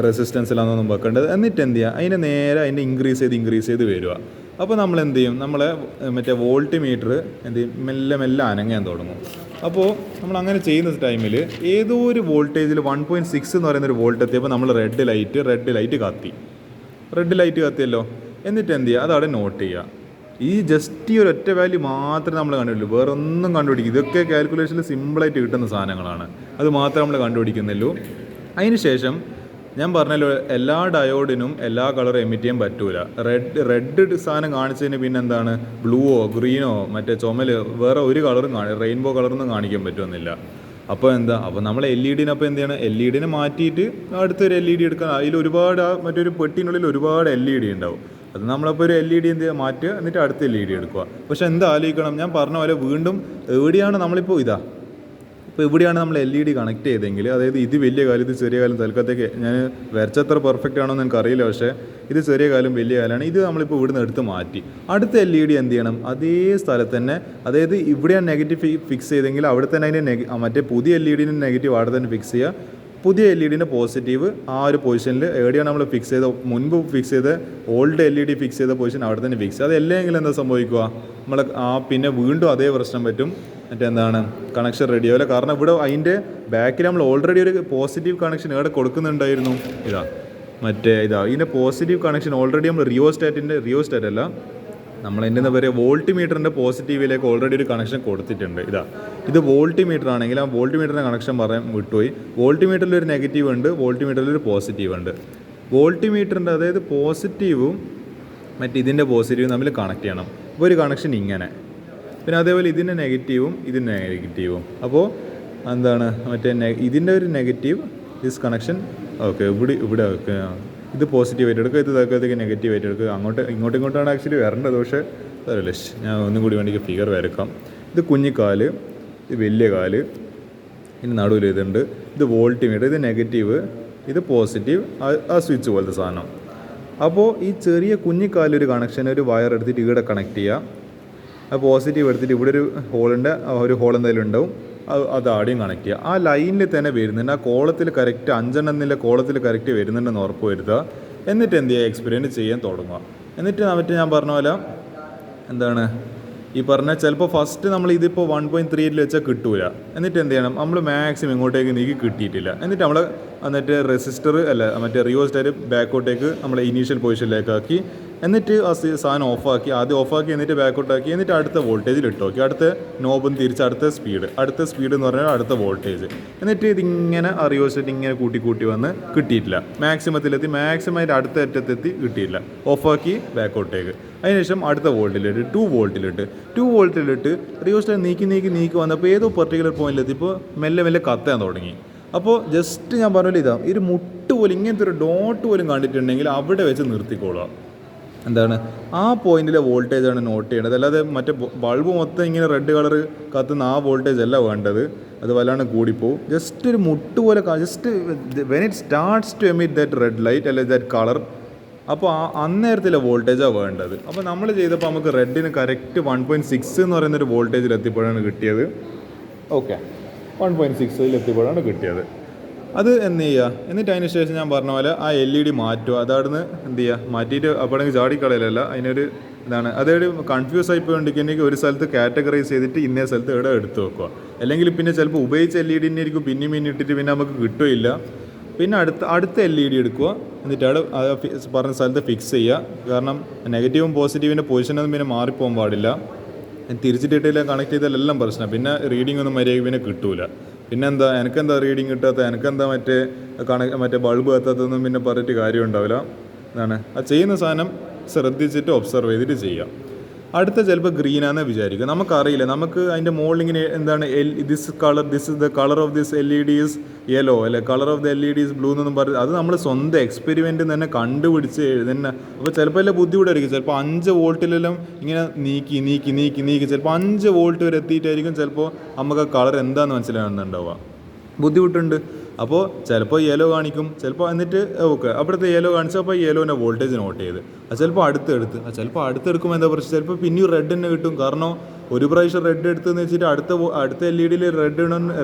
റെസിസ്റ്റൻസിലാണെന്നൊന്നും വെക്കേണ്ടത്. എന്നിട്ട് എന്ത് ചെയ്യുക, അതിൻ്റെ നേരെ അതിൻ്റെ ഇൻക്രീസ് ചെയ്ത് വരിക. അപ്പോൾ നമ്മൾ എന്ത് ചെയ്യും, നമ്മളെ മറ്റേ വോൾട്ട് മീറ്റർ എന്ത് ചെയ്യും, മെല്ലെ അനങ്ങാൻ തുടങ്ങും. അപ്പോൾ നമ്മൾ അങ്ങനെ ചെയ്യുന്ന ടൈമിൽ ഏതോ ഒരു വോൾട്ടേജിൽ 1.6 എന്ന് പറയുന്നൊരു വോൾട്ട് എത്തിയപ്പോൾ നമ്മൾ റെഡ് ലൈറ്റ് കത്തിയല്ലോ. എന്നിട്ട് എന്ത് ചെയ്യുക, അതവിടെ നോട്ട് ചെയ്യുക. ഈ ജസ്റ്റ് ഈ ഒരു ഒറ്റ വാല്യൂ മാത്രമേ നമ്മൾ കണ്ടുപിടിക്കൂ, വേറെ ഒന്നും കണ്ടുപിടിക്കും. ഇതൊക്കെ കാൽക്കുലേഷനിൽ സിമ്പിളായിട്ട് കിട്ടുന്ന സാധനങ്ങളാണ്, അത് മാത്രമേ നമ്മൾ കണ്ടുപിടിക്കുന്നുള്ളൂ. അതിന് ശേഷം ഞാൻ പറഞ്ഞല്ലോ, എല്ലാ ഡയോഡിനും എല്ലാ കളറും എമിറ്റ് ചെയ്യാൻ പറ്റൂല. റെഡ് സാധനം കാണിച്ചതിന് പിന്നെ എന്താണ്, ബ്ലൂവോ ഗ്രീനോ മറ്റേ ചുമല് വേറെ ഒരു കളറും റെയിൻബോ കളറൊന്നും കാണിക്കാൻ പറ്റുമെന്നില്ല. അപ്പോൾ അപ്പോൾ നമ്മൾ LED അപ്പോൾ എന്ത് ചെയ്യണം, LED മാറ്റിയിട്ട് അടുത്തൊരു LED എടുക്കാൻ. അതിൽ ഒരുപാട് മറ്റൊരു പെട്ടിനുള്ളിൽ ഒരുപാട് LED ഉണ്ടാവും. അത് നമ്മളപ്പോൾ ഒരു LED എന്ത് ചെയ്യുക, മാറ്റുക, എന്നിട്ട് അടുത്ത LED എടുക്കുക. പക്ഷെ എന്താ ആലോചിക്കണം, ഞാൻ പറഞ്ഞ പോലെ വീണ്ടും എവിടെയാണ് നമ്മളിപ്പോൾ ഇപ്പോൾ ഇവിടെയാണ് നമ്മൾ LED കണക്ട് ചെയ്തെങ്കിൽ, അതായത് ഇത് വലിയ കാലം ഇത് ചെറിയ കാലം, തൽക്കാലത്തേക്ക് ഞാൻ വരച്ചത്ര പെർഫെക്റ്റ് ആണോ എന്ന് എനിക്കറിയില്ല, പക്ഷേ ഇത് ചെറിയ കാലം വലിയ കാലമാണ്. ഇത് നമ്മളിപ്പോൾ ഇവിടുന്ന് എടുത്ത് മാറ്റി അടുത്ത LED എന്ത് ചെയ്യണം, അതേ സ്ഥലത്ത് തന്നെ, അതായത് ഇവിടെയാണ് നെഗറ്റീവ് ഫിക്സ് ചെയ്തെങ്കിൽ അവിടെ തന്നെ അതിൻ്റെ മറ്റേ പുതിയ LED നെഗറ്റീവ് അവിടെ തന്നെ ഫിക്സ് ചെയ്യുക. പുതിയ LED പോസിറ്റീവ് ആ ഒരു പൊസിഷനിൽ എവിടെയാണ് നമ്മൾ ഫിക്സ് ചെയ്ത, മുൻപ് ഫിക്സ് ചെയ്ത ഓൾഡ് LED ഫിക്സ് ചെയ്ത പൊസിഷൻ അവിടെ തന്നെ ഫിക്സ് ചെയ്യുക. അത് അല്ലെങ്കിൽ എന്താ സംഭവിക്കുക, നമ്മൾ പിന്നെ വീണ്ടും അതേ പ്രശ്നം പറ്റും. എന്താണ് കണക്ഷൻ റെഡി ആവില്ല. കാരണം ഇവിടെ അതിൻ്റെ ബാക്കിൽ നമ്മൾ ഓൾറെഡി ഒരു പോസിറ്റീവ് കണക്ഷൻ ഇവിടെ കൊടുക്കുന്നുണ്ടായിരുന്നു. ഇതിൻ്റെ പോസിറ്റീവ് കണക്ഷൻ ഓൾറെഡി നമ്മൾ റിയോസ്റ്റാറ്റ് അല്ല, നമ്മളതിൻ്റെ എന്താ പറയുക, വോൾട്ട് മീറ്ററിൻ്റെ പോസിറ്റീവിലേക്ക് ഓൾറെഡി ഒരു കണക്ഷൻ കൊടുത്തിട്ടുണ്ട്. ഇത് വോൾട്ട് മീറ്റർ ആണെങ്കിൽ ആ വോൾട്ട് മീറ്ററിൻ്റെ കണക്ഷൻ പറയാൻ വിട്ടുപോയി. വോൾട്ട് മീറ്ററിൽ ഒരു നെഗറ്റീവ് ഉണ്ട്, വോൾട്ട് മീറ്ററിൽ ഒരു പോസിറ്റീവ് ഉണ്ട്. വോൾട്ട് മീറ്ററിൻ്റെ അതായത് പോസിറ്റീവും ഇതിൻ്റെ പോസിറ്റീവും തമ്മിൽ കണക്ട് ചെയ്യണം. അപ്പോൾ ഒരു കണക്ഷൻ ഇങ്ങനെ, പിന്നെ അതേപോലെ ഇതിൻ്റെ നെഗറ്റീവും. അപ്പോൾ എന്താണ് ഇതിൻ്റെ ഒരു നെഗറ്റീവ് ദിസ് കണക്ഷൻ ഓക്കെ ഇവിടെ ഓക്കെ, ഇത് പോസിറ്റീവായിട്ട് എടുക്കുക, ഇത് തൽക്കാലത്തേക്ക് നെഗറ്റീവായിട്ട് എടുക്കുക. ഇങ്ങോട്ടാണ് ആക്ച്വലി വരേണ്ടത്, പക്ഷേ അതല്ലേ, ഞാൻ ഒന്നും കൂടി വേണ്ടി ഫിഗർ വരക്കാം. ഇത് കുഞ്ഞിക്കാല്, ഇത് വലിയ കാല്, ഇനി നടുവിൽ ഇതുണ്ട്, ഇത് വോൾട്ട് മീറ്റർ, ഇത് നെഗറ്റീവ്, ഇത് പോസിറ്റീവ്, ആ സ്വിച്ച് പോലത്തെ സാധനം. അപ്പോൾ ഈ ചെറിയ കുഞ്ഞിക്കാലൊരു കണക്ഷൻ ഒരു വയർ എടുത്തിട്ട് ഇവിടെ കണക്ട് ചെയ്യുക. ആ പോസിറ്റീവ് എടുത്തിട്ട് ഇവിടെ ഒരു ഹോളുണ്ട്, ഒരു ഹോൾ എന്തായാലും ഉണ്ടാവും, അത് ആദ്യം കണക്ട് ചെയ്യുക. ആ ലൈനിൽ തന്നെ വരുന്നുണ്ട്, ആ കോളത്തിൽ കറക്റ്റ് 5 എണ്ണം കോളത്തിൽ കറക്റ്റ് വരുന്നുണ്ടെന്ന് ഉറപ്പ് വരുത്തുക. എന്നിട്ട് എന്ത് ചെയ്യുക, എക്സ്പെരിമെൻറ്റ് ചെയ്യാൻ തുടങ്ങുക. എന്നിട്ട് ഞാൻ പറഞ്ഞ പോലെ എന്താണ് ഈ പറഞ്ഞ, ചിലപ്പോൾ ഫസ്റ്റ് നമ്മൾ ഇതിപ്പോൾ 1.3 വെച്ചാൽ കിട്ടൂല. എന്നിട്ട് എന്ത് ചെയ്യണം, നമ്മൾ മാക്സിമം ഇങ്ങോട്ടേക്ക് നീക്കി കിട്ടിയിട്ടില്ല. എന്നിട്ട് റെസിസ്റ്റർ മറ്റേ റിയോസ്റ്റാറ്റ് ബാക്കോട്ടേക്ക് നമ്മളെ ഇനീഷ്യൽ പൊസിഷനിലേക്കാക്കി, എന്നിട്ട് ആ സാധനം ആദ്യം ഓഫാക്കി, എന്നിട്ട് ബാക്കോട്ടാക്കി, എന്നിട്ട് അടുത്ത വോൾട്ടേജിൽ ഇട്ട് നോക്കി. അടുത്ത നോബും തിരിച്ച് അടുത്ത സ്പീഡ് എന്ന് പറഞ്ഞാൽ അടുത്ത വോൾട്ടേജ്. എന്നിട്ട് ഇതിങ്ങനെ ആ റിയോസ്റ്റാറ്റ് ഇങ്ങനെ കൂട്ടി വന്ന് കിട്ടിയിട്ടില്ല. മാക്സിമത്തിലെത്തി, മാക്സിമം അടുത്ത അറ്റത്തെത്തി കിട്ടിയില്ല. ഓഫാക്കി ബാക്കോട്ടേക്ക്, അതിനുശേഷം അടുത്ത വോൾട്ടിലിട്ട് 2 വോൾട്ടിലിട്ട് റിയോസ്റ്റാറ്റ് നീക്കി വന്നപ്പോൾ ഏതോ പെർട്ടിക്കുലർ പോയിന്റിലെത്തിയപ്പോൾ മെല്ലെ കത്താൻ തുടങ്ങി. അപ്പോൾ ജസ്റ്റ് ഞാൻ പറഞ്ഞില്ല, ഒരു മുട്ട് പോലും ഇങ്ങനത്തെ ഒരു ഡോട്ട് പോലും കണ്ടിട്ടുണ്ടെങ്കിൽ അവിടെ വെച്ച് നിർത്തിക്കോളുക. ആ പോയിന്റിലെ വോൾട്ടേജാണ് നോട്ട് ചെയ്യേണ്ടത്. അല്ലാതെ മറ്റേ ബൾബ് മൊത്തം ഇങ്ങനെ റെഡ് കളർ കത്തുന്ന ആ വോൾട്ടേജ് അല്ല വേണ്ടത്, അത് വല്ലാണ്ട് കൂടിപ്പോവും. ജസ്റ്റ് ഒരു മുട്ട് പോലെ, just when it starts to emit that red light അല്ലെങ്കിൽ ദാറ്റ് കളർ, അപ്പോൾ അന്നേരത്തിലെ വോൾട്ടേജാണ് വേണ്ടത്. അപ്പോൾ നമ്മൾ ചെയ്തപ്പോൾ നമുക്ക് റെഡിന് കറക്റ്റ് 1.6 എന്ന് പറയുന്നൊരു വോൾട്ടേജിൽ എത്തിയപ്പോഴാണ് കിട്ടിയത്. ഓക്കെ, 1.6 എത്തിയപ്പോഴാണ് കിട്ടിയത്. അത് എന്ത് ചെയ്യുക, എന്നിട്ട് അതിന് ശേഷം ഞാൻ പറഞ്ഞ പോലെ ആ LED മാറ്റുക. അതാടുന്ന് എന്ത് ചെയ്യുക, മാറ്റിയിട്ട് അപ്പോഴെങ്കിൽ ചാടിക്കളയിലല്ല, അതിനൊരു അതായത് കൺഫ്യൂസ് ആയി പോയിക്കൊണ്ടിരിക്കുകയാണെങ്കിൽ ഒരു സ്ഥലത്ത് കാറ്റഗറൈസ് ചെയ്തിട്ട് ഇന്നേ സ്ഥലത്ത് ഇവിടെ എടുത്ത് വെക്കുക. അല്ലെങ്കിൽ പിന്നെ ചിലപ്പോൾ ഉപയോഗിച്ച LED ആയിരിക്കും പിന്നെ ഇട്ടിട്ട് പിന്നെ നമുക്ക് കിട്ടുകയില്ല. പിന്നെ അടുത്ത LED എടുക്കുക, എന്നിട്ട് അവിടെ പറഞ്ഞ സ്ഥലത്ത് ഫിക്സ് ചെയ്യുക. കാരണം നെഗറ്റീവും പോസിറ്റീവിൻ്റെ പൊസിഷനൊന്നും പിന്നെ മാറിപ്പോകാൻ പാടില്ല. തിരിച്ചിട്ടിട്ടില്ല കണക്ട് ചെയ്താലെല്ലാം പ്രശ്നമാണ്. പിന്നെ റീഡിംഗ് ഒന്നും മര്യാദയ്ക്ക് പിന്നെ കിട്ടൂല. പിന്നെന്താ എനിക്കെന്താ റീഡിങ് കിട്ടാത്ത, എനിക്കെന്താ മറ്റേ ബൾബ് കത്താത്തതൊന്നും പിന്നെ പറഞ്ഞിട്ട് കാര്യം ഉണ്ടാവില്ല. ആ ചെയ്യുന്ന സാധനം ശ്രദ്ധിച്ചിട്ട് ഒബ്സർവ് ചെയ്തിട്ട് ചെയ്യാം. അടുത്ത ചിലപ്പോൾ ഗ്രീനാണെന്ന് വിചാരിക്കുക, നമുക്കറിയില്ല. നമുക്ക് അതിൻ്റെ മുകളിലിങ്ങനെ this is the colour of this LED is yellow, അല്ലെ colour of the LED is blue എന്നൊന്നും പറഞ്ഞത് അത് നമ്മൾ സ്വന്തം എക്സ്പെരിമെൻറ്റ് തന്നെ കണ്ടുപിടിച്ച് തന്നെ. അപ്പോൾ ചിലപ്പോൾ എല്ലാം ബുദ്ധിമുട്ടായിരിക്കും. ചിലപ്പോൾ 5 വോൾട്ടിലെല്ലാം ഇങ്ങനെ നീക്കി ചിലപ്പോൾ 5 വോൾട്ട് വരെ എത്തിയിട്ടായിരിക്കും ചിലപ്പോൾ നമുക്ക് ആ കളർ എന്താണെന്ന് മനസ്സിലാകുന്നുണ്ടാവുക. ബുദ്ധിമുട്ടുണ്ട്. അപ്പോൾ ചിലപ്പോൾ യെല്ലോ കാണിക്കും, ചിലപ്പോൾ എന്നിട്ട് ഓക്കെ അവിടുത്തെ യെല്ലോ കാണിച്ചാൽ അപ്പോൾ യെല്ലോൻ്റെ വോൾട്ടേജ് നോട്ട് ചെയ്ത് ചിലപ്പോൾ അടുത്തെടുക്കുമ്പോൾ എന്താ പ്രശ്നം, ചിലപ്പോൾ പിന്നെയും റെഡ് തന്നെ കിട്ടും. കാരണം ഒരു പ്രാവശ്യം റെഡ് എടുത്തെന്ന് വെച്ചിട്ട് അടുത്ത LED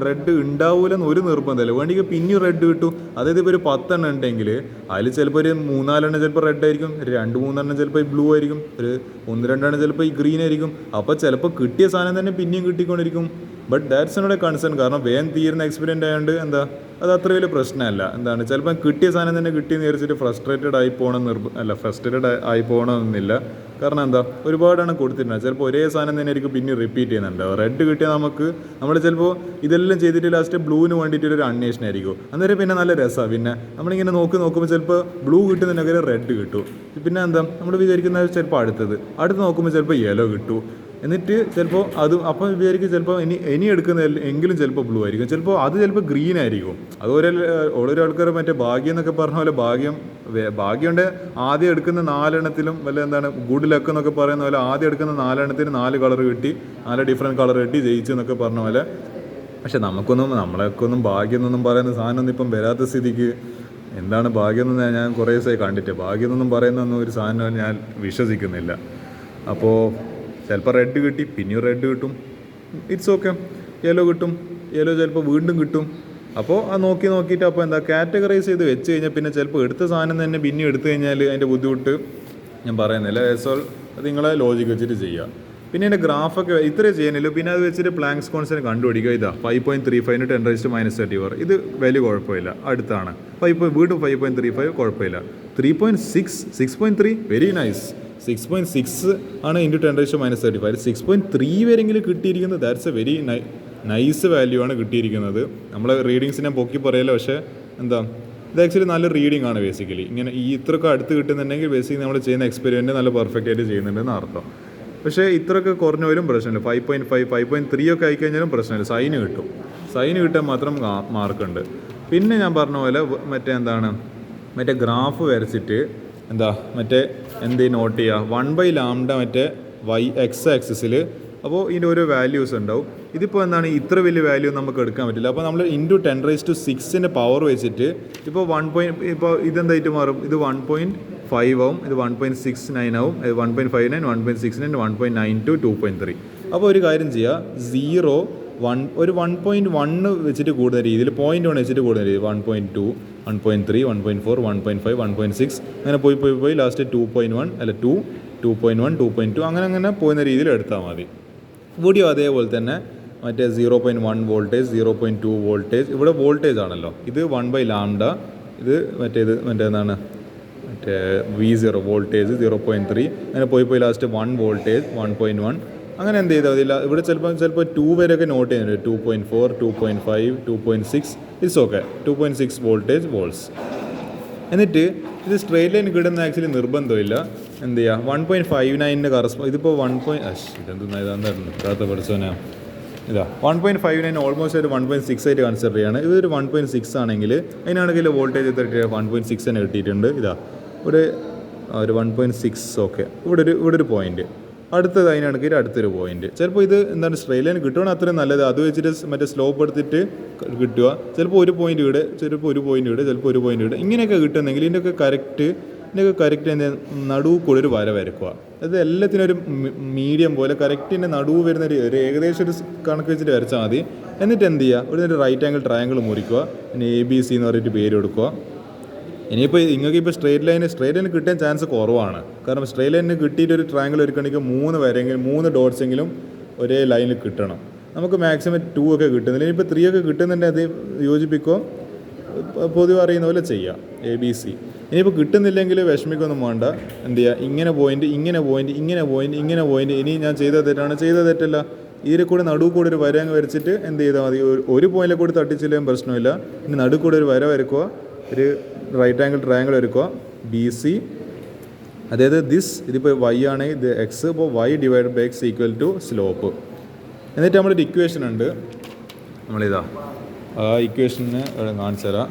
റെഡ് ഉണ്ടാവില്ലെന്ന് ഒരു നിർബന്ധമല്ല, വേണമെങ്കിൽ പിന്നെയും റെഡ് കിട്ടും. അതായത് ഇപ്പോൾ ഒരു 10 എണ്ണം ഉണ്ടെങ്കിൽ അതിൽ ചിലപ്പോൾ ഒരു 3-4 എണ്ണം ചിലപ്പോൾ റെഡ് ആയിരിക്കും, 2-3 എണ്ണം ചിലപ്പോൾ ഈ ബ്ലൂ ആയിരിക്കും, ഒരു 1-2 എണ്ണം ചിലപ്പോൾ ഈ ഗ്രീൻ ആയിരിക്കും. അപ്പോൾ ചിലപ്പോൾ കിട്ടിയ സാധനം തന്നെ പിന്നെയും കിട്ടിക്കൊണ്ടിരിക്കും. But that's not a concern. കാരണം വേഗം തീരുന്ന എക്സ്പീരിയൻ്റ് ആയതുകൊണ്ട് എന്താ അത് അത്ര വലിയ പ്രശ്നമല്ല. എന്താണ് ചിലപ്പോൾ കിട്ടിയ സാധനം തന്നെ കിട്ടിയെന്ന് വിചാരിച്ചിട്ട് ഫ്രസ്ട്രേറ്റഡ് ആയി ഫ്രസ്ട്രേറ്റഡ് ആയി പോകണമെന്നില്ല. കാരണം എന്താ ഒരുപാടാണ് കൊടുത്തിട്ടുണ്ട്. ചിലപ്പോൾ ഒരേ സാധനം തന്നെ ആയിരിക്കും പിന്നെ റിപ്പീറ്റ് ചെയ്യുന്നുണ്ട്. റെഡ് കിട്ടിയാൽ നമ്മൾ ചിലപ്പോൾ ഇതെല്ലാം ചെയ്തിട്ട് ലാസ്റ്റ് ബ്ലൂവിന് വേണ്ടിയിട്ടൊരു അന്വേഷണമായിരിക്കും. അന്നേരം പിന്നെ നല്ല രസമാണ്. പിന്നെ നമ്മളിങ്ങനെ നോക്കുമ്പോൾ ചിലപ്പോൾ ബ്ലൂ കിട്ടുന്നുണ്ടെങ്കിൽ റെഡ് കിട്ടും. പിന്നെ എന്താ നമ്മൾ വിചാരിക്കുന്നത് ചിലപ്പോൾ അടുത്ത് നോക്കുമ്പോൾ ചിലപ്പോൾ യെല്ലോ കിട്ടും. എന്നിട്ട് ചിലപ്പോൾ അപ്പം വിചാരിക്കും ചിലപ്പോൾ ഇനി എടുക്കുന്ന എങ്കിലും ചിലപ്പോൾ ബ്ലൂ ആയിരിക്കും, ചിലപ്പോൾ ഗ്രീൻ ആയിരിക്കും. അതുപോലെ ഓരോ ആൾക്കാർ മറ്റേ ഭാഗ്യം എന്നൊക്കെ പറഞ്ഞ പോലെ ഭാഗ്യമുണ്ട് ആദ്യം എടുക്കുന്ന 4 എണ്ണത്തിലും വല്ല എന്താണ് ഗുഡ് ലക്ക് എന്നൊക്കെ പറയുന്ന പോലെ ആദ്യം എടുക്കുന്ന 4 എണ്ണത്തിന് 4 കളർ കിട്ടി, 4 ഡിഫറെൻറ്റ് കളർ കിട്ടി ജയിച്ചു എന്നൊക്കെ പറഞ്ഞ പോലെ. പക്ഷെ നമ്മളൊക്കെ ഭാഗ്യം എന്നൊന്നും പറയുന്ന സാധനമൊന്നും ഇപ്പം വരാത്ത സ്ഥിതിക്ക് എന്താണ് ഭാഗ്യം എന്ന് ഞാൻ കുറേ ദിവസമായി കണ്ടിട്ട് ഭാഗ്യം എന്നൊന്നും പറയുന്നൊന്നും ഒരു സാധനം ഞാൻ വിശ്വസിക്കുന്നില്ല. അപ്പോൾ ചിലപ്പോൾ റെഡ് കിട്ടി പിന്നെയും റെഡ് കിട്ടും, ഇറ്റ്സ് ഓക്കെ. യെല്ലോ കിട്ടും, യെല്ലോ ചിലപ്പോൾ വീണ്ടും കിട്ടും. അപ്പോൾ അത് നോക്കിയിട്ട് അപ്പോൾ എന്താ കാറ്റഗറൈസ് ചെയ്ത് വെച്ച് കഴിഞ്ഞാൽ പിന്നെ ചിലപ്പോൾ എടുത്ത സാധനം തന്നെ പിന്നെയും എടുത്തു കഴിഞ്ഞാൽ അതിൻ്റെ ബുദ്ധിമുട്ട് ഞാൻ പറയുന്നില്ല. അത് നിങ്ങളെ ലോജിക്ക് വെച്ചിട്ട് ചെയ്യുക. പിന്നെ എൻ്റെ ഗ്രാഫൊക്കെ ഇത്രേ ചെയ്യാനില്ല. പിന്നെ അത് വെച്ചിട്ട് പ്ലാങ്ക്സ് കോൺസ്റ്റന്റ് കണ്ടുപിടിക്കുക. ഇതാ 5.35 10⁻34. ഇത് വലിയ കുഴപ്പമില്ല, അടുത്താണ്. വീണ്ടും 5.35 കുഴപ്പമില്ല. 3.6 6.3 വെരി നൈസ്. 6.6 ആണ് ഇൻറ്റു 10⁻35. 6.3 വരെങ്കിലും കിട്ടിയിരിക്കുന്നത് that's A very nice value ആണ് കിട്ടിയിരിക്കുന്നത്. നമ്മളെ റീഡിങ്സ് ഞാൻ പൊക്കി പറയല്ലോ, പക്ഷേ എന്താ ഇത് ആക്ച്വലി നല്ല റീഡിംഗ് ആണ് ബേസിക്കലി. ഇങ്ങനെ ഇത്രയൊക്കെ അടുത്ത് കിട്ടുന്നുണ്ടെങ്കിൽ ബേസിക്കലി നമ്മൾ ചെയ്യുന്ന എക്സ്പെരിമെൻറ്റ് നല്ല പെർഫെക്റ്റ് ആയിട്ട് ചെയ്യുന്നുണ്ടെന്ന് അർത്ഥം. പക്ഷേ ഇത്രയൊക്കെ കുറഞ്ഞവരും പ്രശ്നമില്ല. 5.5 5.3 ഒക്കെ ആയിക്കഴിഞ്ഞാലും പ്രശ്നമില്ല, സൈന് കിട്ടാൻ മാത്രം മാർക്കുണ്ട്. പിന്നെ ഞാൻ പറഞ്ഞ പോലെ മറ്റേ ഗ്രാഫ് വരച്ചിട്ട് എന്ത് നോട്ട് ചെയ്യുക 1/λ എക്സ് ആക്സിസിൽ. അപ്പോൾ ഇതിൻ്റെ ഓരോ വാല്യൂസ് ഉണ്ടാവും. ഇതിപ്പോൾ ഇത്ര വലിയ വാല്യൂ നമുക്ക് എടുക്കാൻ പറ്റില്ല. അപ്പോൾ നമ്മൾ ഇൻറ്റു 10⁻6 പവർ വെച്ചിട്ട് ഇപ്പോൾ ഇതെന്തായിട്ട് മാറും, ഇത് 1.5 ആവും, ഇത് 1.69 ആവും, ഇത് 1.59 1.69 1.92 2.3. അപ്പോൾ ഒരു കാര്യം ചെയ്യുക, 0 1 1.1 വെച്ചിട്ട് കൂടുന്ന രീതിയിൽ 0.1 വെച്ചിട്ട് കൂടുന്ന രീതിയിൽ 1.2 1.3 1.4 1.5 1.6 അങ്ങനെ പോയി ലാസ്റ്റ് 2.1 അല്ല 2.1 2.2 അങ്ങനെ പോകുന്ന രീതിയിൽ എടുത്താൽ മതി. ഇവിടെയോ അതേപോലെ തന്നെ 0.1 വോൾട്ടേജ് 0.2 വോൾട്ടേജ്. ഇവിടെ വോൾട്ടേജ് ആണല്ലോ, ഇത് 1/λ, ഇത് V0 വോൾട്ടേജ് 0.3 അങ്ങനെ പോയി ലാസ്റ്റ് 1 വോൾട്ടേജ് 1.1 അങ്ങനെ എന്ത് ചെയ്താൽ മതിയില്ല. ഇവിടെ ചിലപ്പോൾ 2 വരെയൊക്കെ നോട്ട് ചെയ്യുന്നുണ്ട്. 2.4 2.5 2.6 ഇറ്റ്സ് ഓക്കെ. 2.6 voltage volts. എന്നിട്ട് ഇത് സ്ട്രെയിറ്റ് ലൈൻ കിട്ടുന്ന ആക്ച്വലി നിർബന്ധമില്ല. എന്ത് ചെയ്യുക 1.59 ഇതിപ്പോൾ 1.59 ഓൾമോസ്റ്റ് ഒരു 1.6 ആയിട്ട് കൺസിഡർ ചെയ്യാണ്. ഇതൊരു 1.6 ആണെങ്കിൽ അതിനാണെങ്കിൽ വോൾട്ടേജ് 1.6 തന്നെ കിട്ടിയിട്ടുണ്ട്. ഒരു 1.6 ഓക്കെ. ഇവിടെ ഒരു പോയിന്റ്, അടുത്തത് അതിനാണെങ്കിൽ അടുത്തൊരു പോയിന്റ്. ചിലപ്പോൾ ഇത് സ്ട്രെയിറ്റ് ലൈൻ കിട്ടുകയാണ് അത്രയും നല്ലത്. അത് വെച്ചിട്ട് സ്ലോപ്പ് എടുത്തിട്ട് കിട്ടുക. ചിലപ്പോൾ ഒരു പോയിന്റ് ഇവിടെ, ചിലപ്പോൾ ഒരു പോയിന്റ് ഇവിടെ, ചിലപ്പോൾ ഒരു പോയിന്റ് ഇവിടെ, ഇങ്ങനെയൊക്കെ കിട്ടുന്നെങ്കിൽ ഇതിൻ്റെയൊക്കെ കറക്റ്റ് നടുവ് കൂടെ ഒരു വര വരക്കുക. അത് എല്ലാത്തിനും ഒരു മീഡിയം പോലെ കറക്റ്റിൻ്റെ നടുവ് വരുന്ന ഒരു ഏകദേശം ഒരു കണക്ക് വെച്ചിട്ട് വരച്ചാൽ മതി. എന്നിട്ട് എന്ത് ചെയ്യുക, ഒരു റൈറ്റ് ആംഗിൾ ട്രയാങ്കിൾ മുറിക്കുക, പിന്നെ ABC എന്ന് പറഞ്ഞിട്ട് പേര് കൊടുക്കുക. ഇനിയിപ്പോൾ നിങ്ങൾക്ക് സ്ട്രെയിറ്റ് ലൈൻ കിട്ടാൻ ചാൻസ് കുറവാണ്. കാരണം സ്ട്രെയിറ്റ് ലൈനിന് കിട്ടിയിട്ട് ഒരു ട്രയാങ്കിൾ ഒരുക്കണമെങ്കിൽ 3 ഡോട്ട്സ് എങ്കിലും ഒരേ ലൈനിൽ കിട്ടണം. നമുക്ക് മാക്സിമം 2 ഒക്കെ കിട്ടുന്നില്ല. ഇനിയിപ്പോൾ 3 ഒക്കെ കിട്ടുന്നുണ്ടെങ്കിൽ അത് യോജിപ്പിക്കുക, പൊതുവെ അറിയുന്ന പോലെ ചെയ്യാം ABC. ഇനിയിപ്പോൾ കിട്ടുന്നില്ലെങ്കിൽ വിഷമിക്കൊന്നും വേണ്ട. എന്ത് ചെയ്യുക, ഇങ്ങനെ പോയിന്റ് ഇനി ഞാൻ ചെയ്ത തെറ്റല്ല. ഇതിൽ കൂടെ നടുവ് കൂടെ ഒരു വര അങ്ങ് വരച്ചിട്ട് എന്ത് ചെയ്താൽ മതി, ഒരു പോയിന്റിൽ കൂടി തട്ടിച്ചില്ലെങ്കിൽ പ്രശ്നമില്ല. ഇനി നടുവ് കൂടെ ഒരു വര വരക്കുക, ഒരു റൈറ്റ് ആംഗിൾ ട്രയാങ്കിൾ എടുക്കുക BC. അതായത് ഇതിപ്പോൾ Y ആണ്, ഇത് X. ഇപ്പോൾ Y/X = സ്ലോപ്പ്. എന്നിട്ട് നമ്മളൊരു ഇക്വേഷൻ ഉണ്ട്, ആ ഇക്വേഷന് കാണിച്ചു തരാം.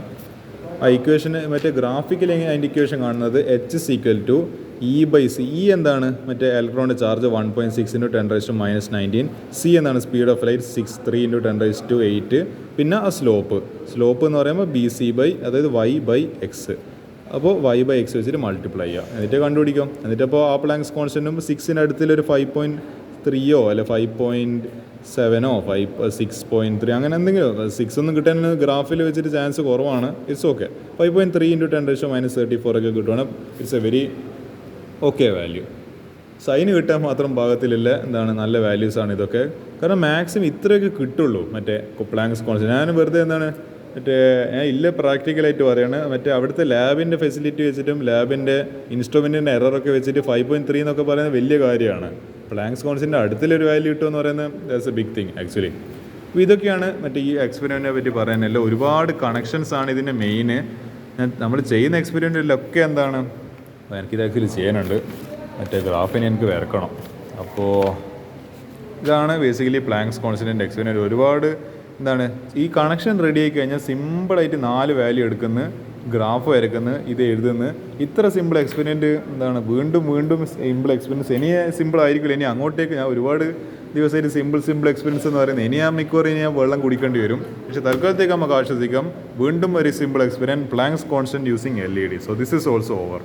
ആ ഇക്വേഷന് ഗ്രാഫിക്കൽ അതിൻ്റെ ഇക്വേഷൻ കാണുന്നത് H = E/c. എന്താണ് ഇലക്ട്രോണിൻ്റെ ചാർജ് 1.6 × 10⁻⁻19. C എന്താണ് സ്പീഡ് ഓഫ് ലൈറ്റ് 6.3 × 10⁸ പിന്നെ ആ സ്ലോപ്പ് എന്ന് പറയുമ്പോൾ അതായത് Y/X. അപ്പോൾ Y/X വെച്ചിട്ട് മൾട്ടിപ്ലൈ ചെയ്യുക, എന്നിട്ട് കണ്ടുപിടിക്കാം. എന്നിട്ടപ്പോൾ ആ പ്ലാങ്ക്സ് കോൺസ്റ്റൻറ്റും 6ന് അടുത്തൊരു 5.3 അല്ല 5.7 6.3 അങ്ങനെ എന്തെങ്കിലും. 6 ഒന്നും കിട്ടാൻ ഗ്രാഫിൽ വെച്ചിട്ട് ചാൻസ് കുറവാണ്. It's okay. 5.3 × 10⁻34 ഒക്കെ കിട്ടുവാണ്. It's a very okay value. സൈന് കിട്ടാൻ മാത്രം ഭാഗത്തിലില്ല നല്ല വാല്യൂസാണ് ഇതൊക്കെ. കാരണം മാക്സിമം ഇത്രയൊക്കെ കിട്ടുള്ളൂ മറ്റേ പ്ലാങ്ക്സ് കോൺസ്റ്റൻറ്റ്. ഞാൻ വെറുതെ എന്താണ് മറ്റേ ഞാൻ ഇല്ല പ്രാക്ടിക്കലായിട്ട് പറയുകയാണ്, മറ്റേ അവിടുത്തെ ലാബിൻ്റെ ഫെസിലിറ്റി വെച്ചിട്ടും ലാബിൻ്റെ ഇൻസ്ട്രുമെൻറ്റിൻ്റെ എററൊക്കെ വെച്ചിട്ട് 5.3 എന്നൊക്കെ പറയുന്നത് വലിയ കാര്യമാണ്. പ്ലാങ്ക്സ് കോൺസ്റ്റൻറ്റ് അടുത്തിലൊരു വാല്യൂ കിട്ടുമെന്ന് പറയുന്നത് that's a big thing actually. അപ്പോൾ ഇതൊക്കെയാണ് മറ്റേ ഈ എക്സ്പെരിമെൻറ്റിനെ പറ്റി പറയാനല്ല. ഒരുപാട് കണക്ഷൻസ് ആണ് ഇതിൻ്റെ മെയിന്. നമ്മൾ ചെയ്യുന്ന എക്സ്പെരിമെൻറ്റിലൊക്കെ എന്താണ്, എനിക്കിത് ആക്ച്വലി ചെയ്യാനുണ്ട്, മറ്റേ ഗ്രാഫിനെ എനിക്ക് വരക്കണം. അപ്പോൾ ഇതാണ് ബേസിക്കലി പ്ലാങ്ക്സ് കോൺസ്റ്റൻറ്റ് എക്സ്പെരിമെൻറ്റ്. ഒരുപാട് എന്താണ് ഈ കണക്ഷൻ റെഡി ആയി കഴിഞ്ഞാൽ സിമ്പിളായിട്ട് 4 വാല്യൂ എടുക്കുന്നു, ഗ്രാഫ് വരയ്ക്കുന്നു, ഇത് എഴുതുന്നു. ഇത്ര സിമ്പിൾ എക്സ്പെരിമെൻറ്റ് എന്താണ് വീണ്ടും വീണ്ടും സിമ്പിൾ എക്സ്പെരിമെൻസ്. ഇനി സിമ്പിൾ ആയിരിക്കില്ല, ഇനി അങ്ങോട്ടേക്ക് ഞാൻ ഒരുപാട് ദിവസമായിട്ട് സിമ്പിൾ എക്സ്പീരിയൻസ് എന്ന് പറയുന്നത് ഇനി ഞാൻ മിക്കവാറും ഇനി ഞാൻ വെള്ളം കുടിക്കേണ്ടി വരും. പക്ഷേ തൽക്കാലത്തേക്ക് നമുക്ക് ആശ്വസിക്കാം, വീണ്ടും ഒരു simple experiment planks constant using LED. So this is also over.